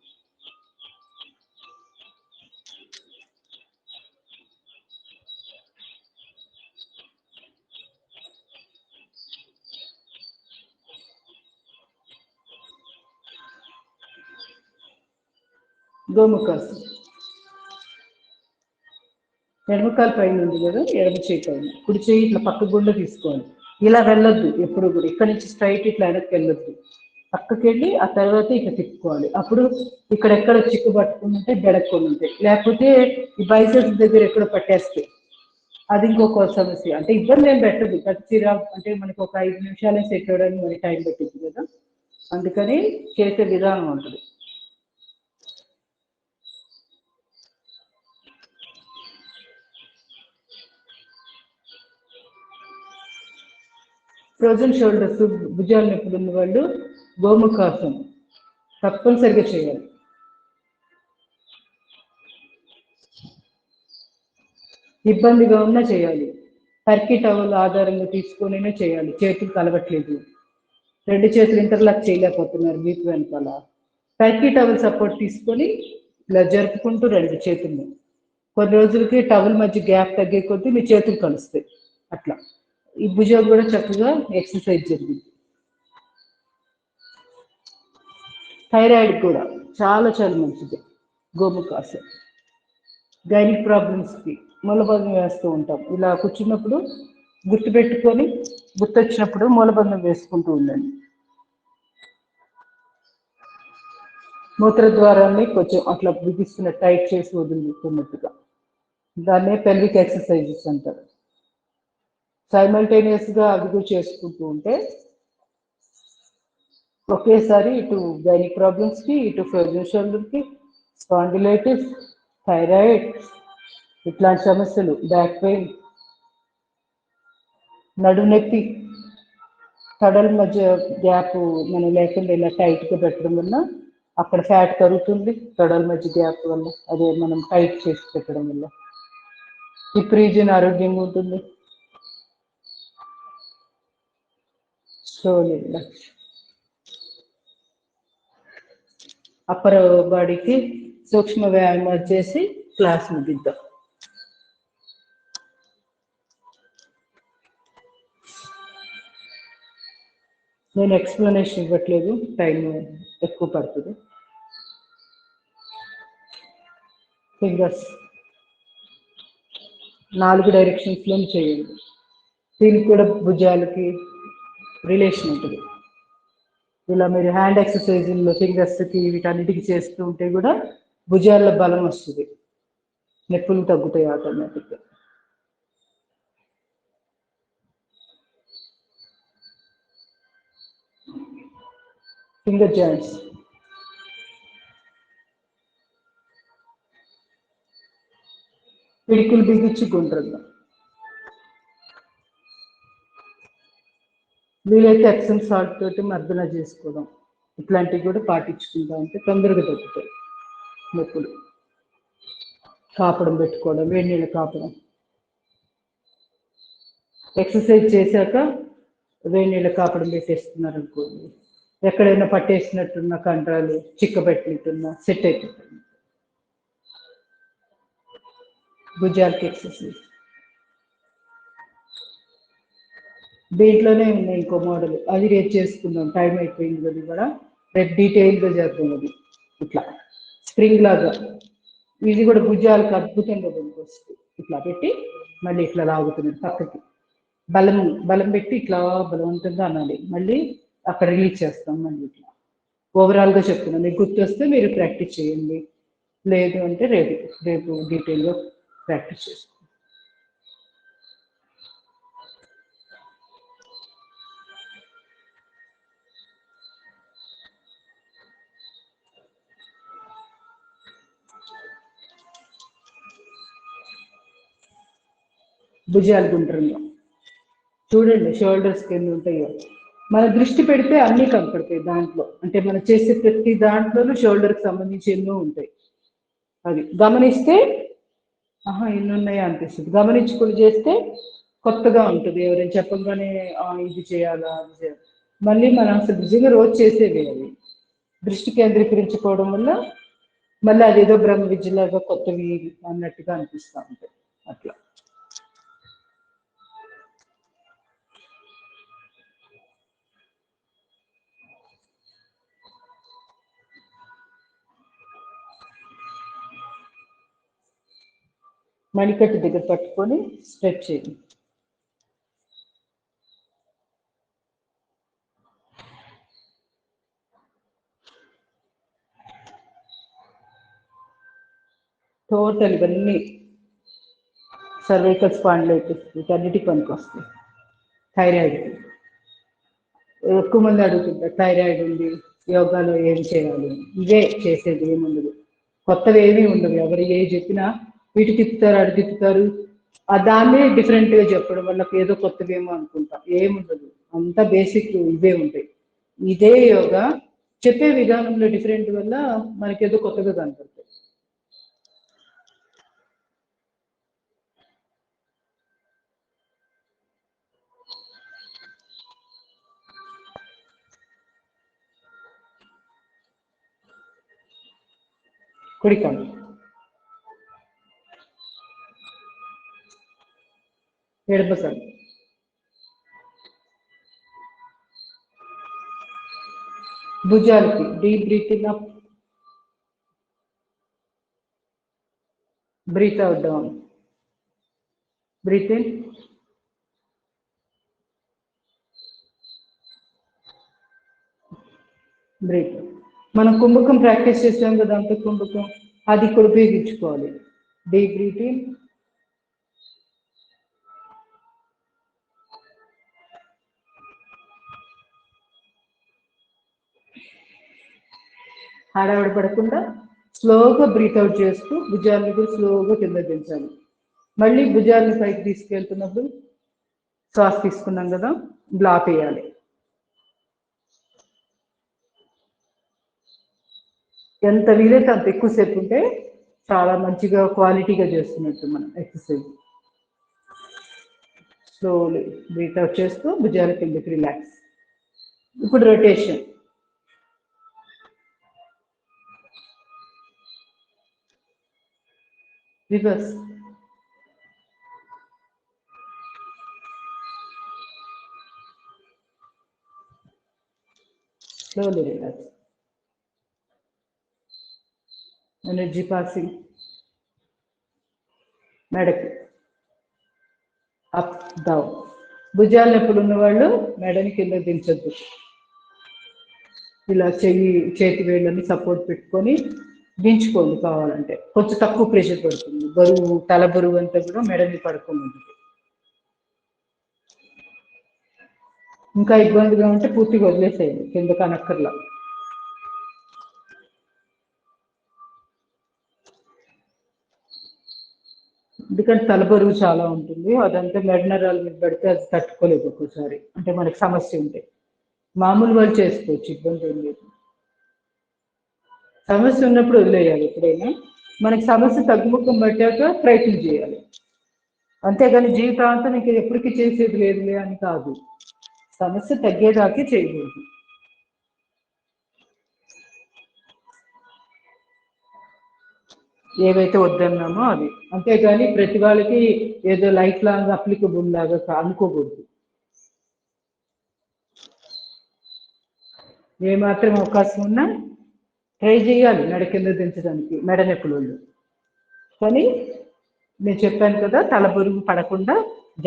గోముఖాసనం. ఎడమకాల పైన ఉంది కదా, ఎడమ చేయి పైన, కుడి చేయి ఇట్లా పక్క గుండె తీసుకోవాలి. ఇలా వెళ్ళొద్దు ఎప్పుడు కూడా, ఇక్కడ నుంచి స్ట్రైట్ ఇట్లా వెనక్కి వెళ్ళొద్దు. పక్కకి వెళ్ళి ఆ తర్వాత ఇట్లా తిప్పుకోవాలి. అప్పుడు ఇక్కడెక్కడ చిక్కు పట్టుకుంటే బెడక్కొని ఉంటాయి, లేకపోతే ఈ బైసెప్స్ దగ్గర ఎక్కడ పట్టేస్తాయి. అది ఇంకొక సమస్య. అంటే ఇబ్బంది ఏం పెట్టదు, అంటే మనకి ఒక 5 నిమిషాలే సెట్ అవ్వడానికి మనకి టైం పెట్టింది కదా, అందుకని చేసే విధానం ఉంటుంది. ఫ్రోజన్ షోల్డర్స్, భుజాల నొప్పులు ఉన్న వాళ్ళు గోముఖాసనం తప్పనిసరిగా చేయాలి. ఇబ్బందిగా ఉన్నా చేయాలి. టర్కీ టవల్ ఆధారంగా తీసుకొనైనా చేయాలి, చేతులు కలవట్లేదు. రెండు చేతులు ఇంటర్లాక్ చేయలేకపోతున్నారు వీపు వెనకాల, పైకి టవల్ సపోర్ట్ తీసుకొని ఇలా జరుపుకుంటూ రండి చేతుల్ని. కొన్ని రోజులకి టవల్ మధ్య గ్యాప్ తగ్గే కొద్దీ మీ చేతులు కలుస్తాయి. అట్లా ఈ భుజం కూడా చక్కగా ఎక్సర్సైజ్ జరిగింది. థైరాయిడ్ కూడా చాలా చాలా మంచిది గోముఖాసనం. గైనిక్ ప్రాబ్లమ్స్కి మూలబంధం వేస్తూ ఉంటాం. ఇలా కూర్చున్నప్పుడు గుర్తుపెట్టుకొని గుర్తొచ్చినప్పుడు మూలబంధం వేసుకుంటూ ఉండండి. మూత్రద్వారాన్ని కొంచెం అట్లా బిగిస్తున్న టైట్ చేసి వదులుతున్నట్టుగా, దాన్నే పెల్విక్ ఎక్సర్సైజెస్ అంటారు. సైమల్టేనియస్గా అవి కూడా చేసుకుంటూ ఉంటే ఒకేసారి ఇటు గైనిక్ ప్రాబ్లమ్స్కి, ఇటు ఫ్రోజన్ షోల్డర్కి, స్పాండిలైటిస్, థైరాయిడ్ ఇట్లాంటి సమస్యలు, బ్యాక్ పెయిన్, నడుము నొప్పి, తడల మధ్య గ్యాప్ మనం లేకుండా ఇలా టైట్గా పెట్టడం వల్ల అక్కడ ఫ్యాట్ కరుగుతుంది. తొడల మధ్య గ్యాప్ వల్ల అదే మనం టైట్ చేసి పెట్టడం వల్ల హిప్ రీజియన్ ఆరోగ్యంగా ఉంటుంది. స్లోలీ అప్పర్ బాడీకి సూక్ష్మ వ్యాయామం చేసి క్లాస్ ముగిద్దాం. నేను ఎక్స్ప్లెనేషన్ ఇవ్వట్లేదు, టైం ఎక్కువ పడుతుంది. ఫింగర్స్ 4 డైరెక్షన్స్లో చేయండి. దీనికి కూడా భుజాలకి రిలేషన్ ఉంటుంది. ఇలా మీరు హ్యాండ్ ఎక్సర్సైజుల్లో ఫింగర్స్కి వీటన్నిటికి చేస్తూ ఉంటే కూడా భుజాల్లో బలం వస్తుంది, నొప్పులు తగ్గుతాయి ఆటోమేటిక్గా. ఫింగర్ జాయింట్స్ పిడికిలు బిగించి గుండ్రంగా, వీలైతే ఎప్సమ్ సాల్ట్ తోటి మర్దన చేసుకోవడం, ఇట్లాంటివి కూడా పాటించుకుంటా ఉంటే తొందరగా తగ్గుతాయి నొప్పులు. కాపడం పెట్టుకోవడం, వేడి నీళ్ళు కాపడం, ఎక్సర్సైజ్ చేశాక వేడి నీళ్ళ కాపడం పెట్టేస్తున్నారు అనుకోండి, ఎక్కడైనా పట్టేసినట్టున్న కండరాలు చిక్కబెట్టినట్టున్నా సెట్ అయిపోతుంది. భుజాలకి ఎక్సర్సైజ్ దీంట్లోనే ఉన్నాయి ఇంకో మోడల్, అది రేపు చేసుకుందాం, టైం అయిపోయింది కదా కూడా, రేపు డీటెయిల్గా చేద్దాం. అది ఇట్లా స్ప్రింగ్ లాగా, ఇది కూడా భుజాలకు అద్భుతంగా వస్తుంది. ఇట్లా పెట్టి మళ్ళీ ఇట్లా లాగుతుంది పక్కకి, బలం బలం పెట్టి ఇట్లా బలవంతంగా అనాలి, మళ్ళీ అక్కడ రిలీజ్ చేస్తాం. మళ్ళీ ఇట్లా ఓవరాల్గా చెప్తున్నాను, మీకు గుర్తొస్తే మీరు ప్రాక్టీస్ చేయండి, లేదు అంటే రేపు డీటెయిల్గా ప్రాక్టీస్ చేస్తాం. భుజాలు గుండ్రంగా చూడండి, షోల్డర్స్ కింద ఉంటాయో, మన దృష్టి పెడితే అన్నీ కనపడతాయి దాంట్లో. అంటే మనం చేసే ప్రతి దాంట్లోనూ షోల్డర్కి సంబంధించి ఎన్నో ఉంటాయి. అది గమనిస్తే ఎన్ని ఉన్నాయో అనిపిస్తుంది, గమనించుకుని చేస్తే కొత్తగా ఉంటుంది. ఎవరైనా చెప్పగానే ఇది చేయాలా అది చేయాలి, మళ్ళీ మనం అసలు నిజంగా రోజు చేసేవి అవి దృష్టి కేంద్రీకరించుకోవడం వల్ల మళ్ళీ అదేదో బ్రహ్మ విద్యలాగా కొత్తవి అన్నట్టుగా అనిపిస్తూ ఉంటాయి. అట్లా మణికట్టు దగ్గర పట్టుకొని స్ట్రెచ్ చేయండి. టోటల్ ఇవన్నీ సర్వైకల్ స్పాండిలైటిస్ వీటన్నిటికి పనికి వస్తాయి. థైరాయిడ్కి ఎక్కువ మంది అడుగుతుంటారు, థైరాయిడ్ ఉంది యోగాలో ఏం చేయాలి, ఇవే చేసేది, ఏముండదు, కొత్తవి ఏమీ ఉండదు. ఎవరు ఏ చెప్పినా వీటి తిప్పుతారు అటు తిప్పుతారు, దాన్నే డిఫరెంట్గా చెప్పడం వల్ల ఏదో కొత్తవేమో అనుకుంటాం, ఏముండదు, అంతా బేసిక్ ఇవే ఉంటాయి. ఇదే యోగా చెప్పే విధానంలో డిఫరెంట్ వల్ల మనకేదో కొత్తగా కనపడుతుంది. కుడికాలు ఎడమకాలు భుజాలకి deep breathing up, breathe out down, breathe in, breathe. మనం కుంభకం ప్రాక్టీస్ చేసాం కదా, అంత కుంభకం అది ఇక్కడ ఉపయోగించుకోవాలి. డీప్ బ్రీతింగ్, హడావిడి పడకుండా స్లోగా బ్రీత్ అవుట్ చేస్తూ భుజాలను కూడా స్లోగా కింద దించాలి. మళ్ళీ భుజాలను పైకి తీసుకెళ్తున్నప్పుడు శ్వాస తీసుకున్నాం కదా, బ్లాక్ వేయాలి. ఎంత వీలైతే అంత ఎక్కువసేపు ఉంటే చాలా మంచిగా క్వాలిటీగా చేస్తున్నట్టు మనం ఎక్సర్సైజ్. స్లోలీ బ్రీత్ అవుట్ చేస్తూ భుజాల కిందకి రిలాక్స్. ఇప్పుడు rotation. Reverse. Slowly relax. Energy passing మెడకి అప్ డౌన్. భుజాలు నొప్పులు ఉన్నవాళ్ళు మెడని కింద దించొద్దు. ఇలా చేతి వేళ్ళని సపోర్ట్ పెట్టుకొని దించుకోండి. కావాలంటే కొంచెం తక్కువ ప్రెషర్ పడుతుంది. బరువు తల బరువు అంతా కూడా మెడని పడుకోండి. ఇంకా ఇబ్బందిగా ఉంటే పూర్తిగా వదిలేసేయండి, కింద కనక్కర్లా. ఎందుకంటే తల బరువు చాలా ఉంటుంది, అదంతా మెడ నరాల మీద పడితే అది తట్టుకోలేదు ఒక్కోసారి. అంటే మనకి సమస్య ఉంటే మామూలు వాళ్ళు చేసుకోవచ్చు, ఇబ్బంది ఏం లేదు. సమస్య ఉన్నప్పుడు వదిలేయాలి. ఎప్పుడైనా మనకి సమస్య తగ్గుముఖం పట్టాక ప్రయత్నం చేయాలి, అంతేగాని జీవితాంతం ఇంకా ఎప్పటికీ చేసేది లేదులే అని కాదు. సమస్య తగ్గేదాకే చేయకూడదు. ఏవైతే వద్దన్నామో అది, అంతేగాని ప్రతి వాళ్ళకి ఏదో లైఫ్ లాంగ్ అప్లికబుల్ లాగా అనుకోకూడదు. ఏమాత్రం అవకాశం ఉన్నా ట్రై చేయాలి మెడ కింద దించడానికి, మెడ నొప్పులు. కానీ నేను చెప్పాను కదా, తల బరువు పడకుండా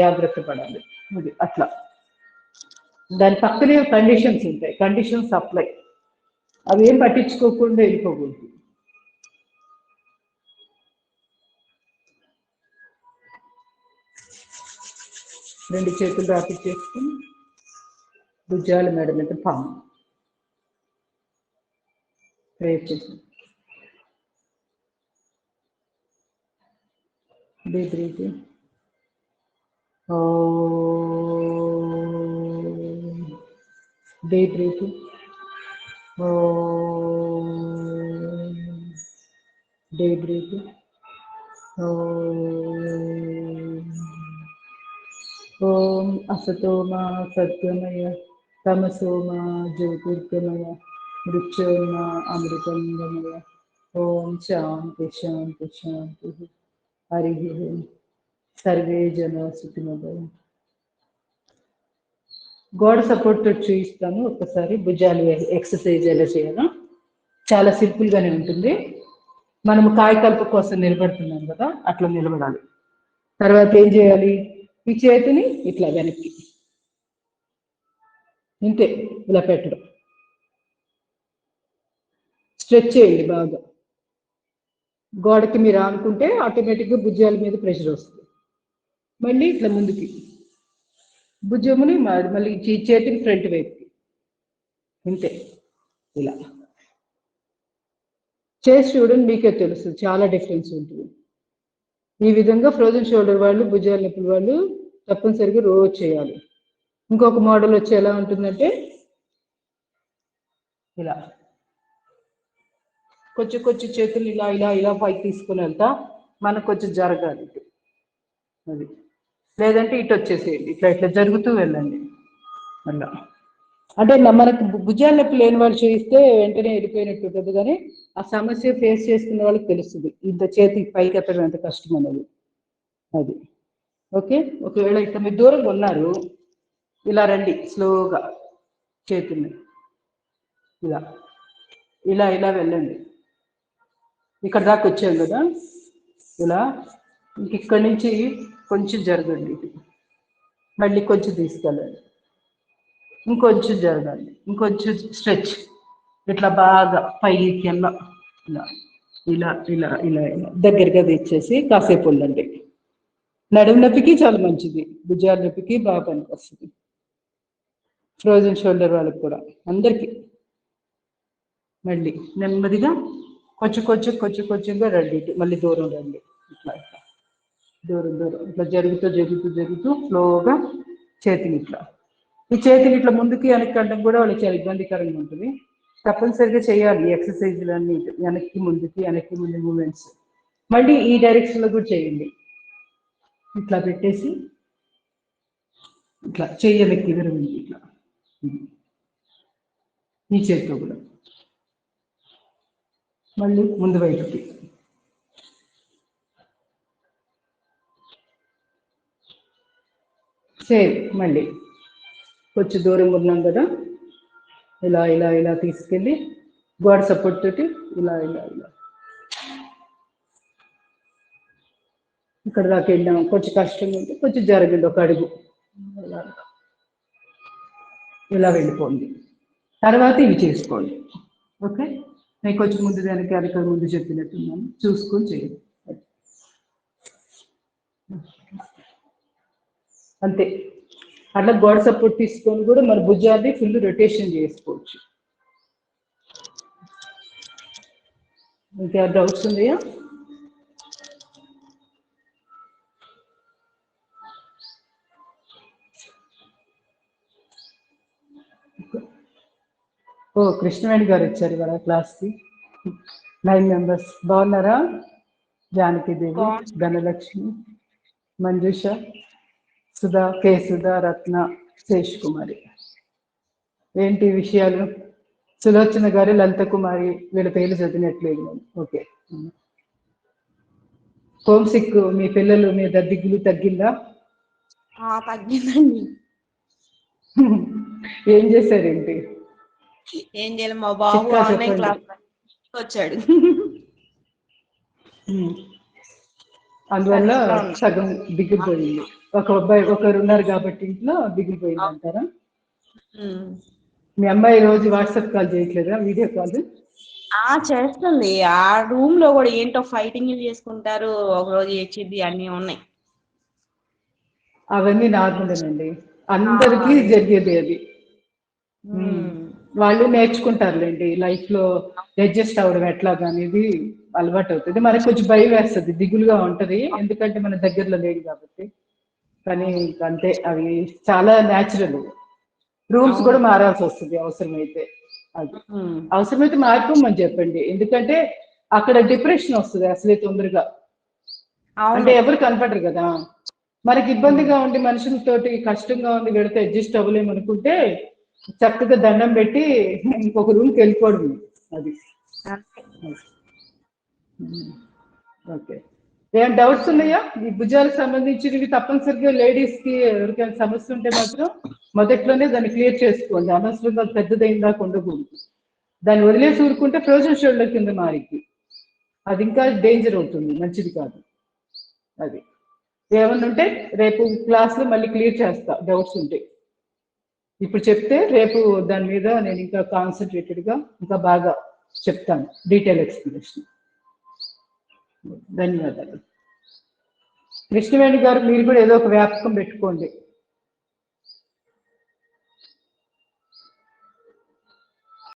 జాగ్రత్త పడాలి. అది అట్లా. దాని పక్కనే కండిషన్స్ ఉంటాయి, కండిషన్స్ అప్లై. అవి ఏం పట్టించుకోకుండా వెళ్ళిపోకూడదు. రెండు చేతులు రాపి చేసుకుని భుజాలు మెడ మీద పాము ప్రేర్ చేసి deep breathing. Deep breathing. Deep breathing. ఓం అసతో మా సత్యమయ తమసో మా జ్యోతిర్గమయ మృత్యోర్మ అమృతంగమయ. ఓం శాంతి శాంతి శాంతి. హరి ఓం. సర్వే జన సుఖినో భవంతు. గోడ సపోర్ట్ తోటి చూపిస్తాను ఒక్కసారి. భుజాలు ఎక్సర్సైజ్ ఎలా చేయాలో చాలా సింపుల్ గానే ఉంటుంది. మనము కాయకల్ప కోసం నిలబడుతున్నాం కదా, అట్లా నిలబడాలి. తర్వాత ఏం చేయాలి, ఈ చేతిని ఇట్లా వెనక్కి ఇంతే ఇలా పెట్టడం. స్ట్రెచ్ చేయండి బాగా. గోడకి మీరు ఆనుకుంటే ఆటోమేటిక్గా భుజాల మీద ప్రెషర్ వస్తుంది. మళ్ళీ ఇట్లా ముందుకి భుజముని మళ్ళీ ఈ చేతిని ఫ్రంట్ వైపుకి ఇంతే ఇలా చేసి చూడండి, మీకే తెలుసు చాలా డిఫరెన్స్ ఉంటుంది. ఈ విధంగా ఫ్రోజన్ షోల్డర్ వాళ్ళు, భుజాల నొప్పుల వాళ్ళు తప్పనిసరిగా రోజు చేయాలి. ఇంకొక మోడల్ వచ్చి ఎలా ఉంటుందంటే ఇలా కొంచెం కొంచెం చేతులు ఇలా ఇలా ఇలా పైకి తీసుకుని వెళ్తా, మనకు కొంచెం జరగాలి అది. లేదంటే ఇటు వచ్చేసేయండి, ఇట్లా ఇట్లా జరుగుతూ వెళ్ళండి. అలా అంటే మనకు భుజాల నొప్పి లేని వాళ్ళు చూపిస్తే వెంటనే వెళ్ళిపోయినట్టు ఉంటుంది, కానీ ఆ సమస్య ఫేస్ చేసుకున్న వాళ్ళకి తెలుస్తుంది ఇంత చేతి పైకి ఎత్తడం ఎంత కష్టం అనేది. అది ఓకే. ఒకవేళ ఇక్కడ మీరు దూరంగా ఉన్నారు, ఇలా రండి స్లోగా, చేతుల్ని ఇలా ఇలా ఇలా వెళ్ళండి. ఇక్కడ దాకా వచ్చాం కదా, ఇలా ఇంక ఇక్కడి నుంచి కొంచెం జరగండి, మళ్ళీ కొంచెం తీసుకెళ్ళండి, ఇంకొంచెం జరగండి, ఇంకొంచెం స్ట్రెచ్, ఇట్లా బాగా పైకి కింద ఇలా ఇలా ఇలా ఇలా ఇలా దగ్గరగా తెచ్చేసి కాసేపు ఉండండి. నడుము నొప్పికి చాలా మంచిది, భుజాల నొప్పికి బాగా పనికి వస్తుంది, ఫ్రోజన్ షోల్డర్ వాళ్ళకి కూడా, అందరికీ. మళ్ళీ నెమ్మదిగా కొంచెం కొంచెం కొంచెం కొంచెంగా రండి, మళ్ళీ దూరం రండి, ఇట్లా ఇట్లా దూరం దూరం ఇట్లా జరుగుతూ జరుగుతూ జరుగుతూ స్లోగా చేతిని ఇట్లా, ఈ చేతిని ఇట్లా ముందుకి వెనక్కి అనడం కూడా వాళ్ళకి చాలా ఇబ్బందికరంగా ఉంటుంది. తప్పనిసరిగా చేయాలి ఎక్సర్సైజులు అన్నీ, వెనక్కి ముందు మూమెంట్స్. మళ్ళీ ఈ డైరెక్షన్లో కూడా చేయండి. ఇట్లా పెట్టేసి ఇట్లా చెయ్యి వెనక్కి విరవండి, ఇట్లా ఈ చేతితో కూడా మళ్ళీ ముందు వైపుకి. సేమ్ మళ్ళీ కొంచెం దూరంగా ఉన్నాం కదా, ఇలా ఇలా ఇలా తీసుకెళ్ళి గోడ సపోర్ట్ తోటి ఇలా ఇలా ఇలా ఇక్కడ దాకా వెళ్ళాం. కొంచెం కష్టంగా ఉంటే కొంచెం జరగండి, ఒక అడుగు ఇలా వెళ్ళిపోండి. తర్వాత ఇవి చేసుకోండి. ఓకే, నేను కొంచెం ముందు దానికి వెనక ముందు చెప్పినట్టున్నాను, చూసుకొని చేయండి అంతే. అట్లా గోడ సపోర్ట్ తీసుకొని కూడా మన భుజాన్ని ఫుల్ రొటేషన్ చేసుకోవచ్చు. ఇంకా డౌట్స్ ఉన్నాయా? ఓ కృష్ణవేణి గారు వచ్చారు ఇవాళ క్లాస్కి, 9 మెంబర్స్. బాగున్నారా? జానకిదేవి, ధనలక్ష్మి, మంజుష, సుధా, కే సుధా, రత్న, శేష్ కుమారి. ఏంటి విషయాలు? సులోచన గారు, లలిత కుమారి, వీళ్ళ పేర్లు చదివినట్లేదు నేను. ఓకే. హోమ్ సిక్ మీ పిల్లలు మీ దద్దిగులు తగ్గిందా? తగ్గిందండి. ఏం చేశారేంటి? ఏం చేయాలి, మా బాబు ఆన్లైన్ క్లాస్ వచ్చాడు, అందువల్ల సగం దిగిపోయింది. ఒక అబ్బాయి ఒకరు ఉన్నారు కాబట్టి ఇంట్లో దిగిపోయింది అంటారా? మీ అమ్మాయి రోజు వాట్సాప్ కాల్ చేయట్లేదా, వీడియో కాల్? చేస్తుంది. ఆ రూమ్ లో కూడా ఏంటో ఫైటింగ్ చేసుకుంటారు, ఒక రోజు ఏడ్చిద్ది, అన్ని ఉన్నాయి. అవన్నీ నార్మలేనండి, అందరికీ జరిగేది అది. వాళ్ళు నేర్చుకుంటారులేండి, లైఫ్ లో అడ్జస్ట్ అవ్వడం ఎట్లాగా అనేది అలవాటు అవుతుంది. మనకు కొంచెం భయం వేస్తుంది, దిగులుగా ఉంటది, ఎందుకంటే మన దగ్గరలో లేదు కాబట్టి. కానీ అంతే, అవి చాలా న్యాచురల్. రూమ్స్ కూడా మారాల్సి వస్తుంది అవసరమైతే. అది అవసరమైతే మార్పుమని చెప్పండి, ఎందుకంటే అక్కడ డిప్రెషన్ వస్తుంది అసలే తొందరగా. అంటే ఎవరు కనపడరు కదా, మనకి ఇబ్బందిగా ఉండి మనుషులతోటి కష్టంగా ఉంది, వెళితే అడ్జస్ట్ అవ్వలేము అనుకుంటే చక్కగా దండం పెట్టి ఇంకొక రూమ్కి వెళ్ళిపోవడం. అది ఓకే. ఏం డౌట్స్ ఉన్నాయా ఈ భుజాలకు సంబంధించినవి? తప్పనిసరిగా లేడీస్ కి ఎవరికైనా సమస్య ఉంటే మాత్రం మొదట్లోనే దాన్ని క్లియర్ చేసుకోండి, అనవసరంగా పెద్దదైందా ఉండకూడదు. దాన్ని వదిలేసి ఊరుకుంటే ఫ్రోజన్ షోల్డర్ కింద మారికి అది ఇంకా డేంజర్ అవుతుంది, మంచిది కాదు. అది ఏమన్నా ఉంటే రేపు క్లాస్లో మళ్ళీ క్లియర్ చేస్తా, డౌట్స్ ఉంటే. ఇప్పుడు చెప్తే రేపు దాని మీద నేను ఇంకా కాన్సన్ట్రేటెడ్గా ఇంకా బాగా చెప్తాను, డీటెయిల్ ఎక్స్ప్లెనేషన్. ధన్యవాదాలు. కృష్ణవేణి గారు, మీరు కూడా ఏదో ఒక వ్యాపకం పెట్టుకోండి.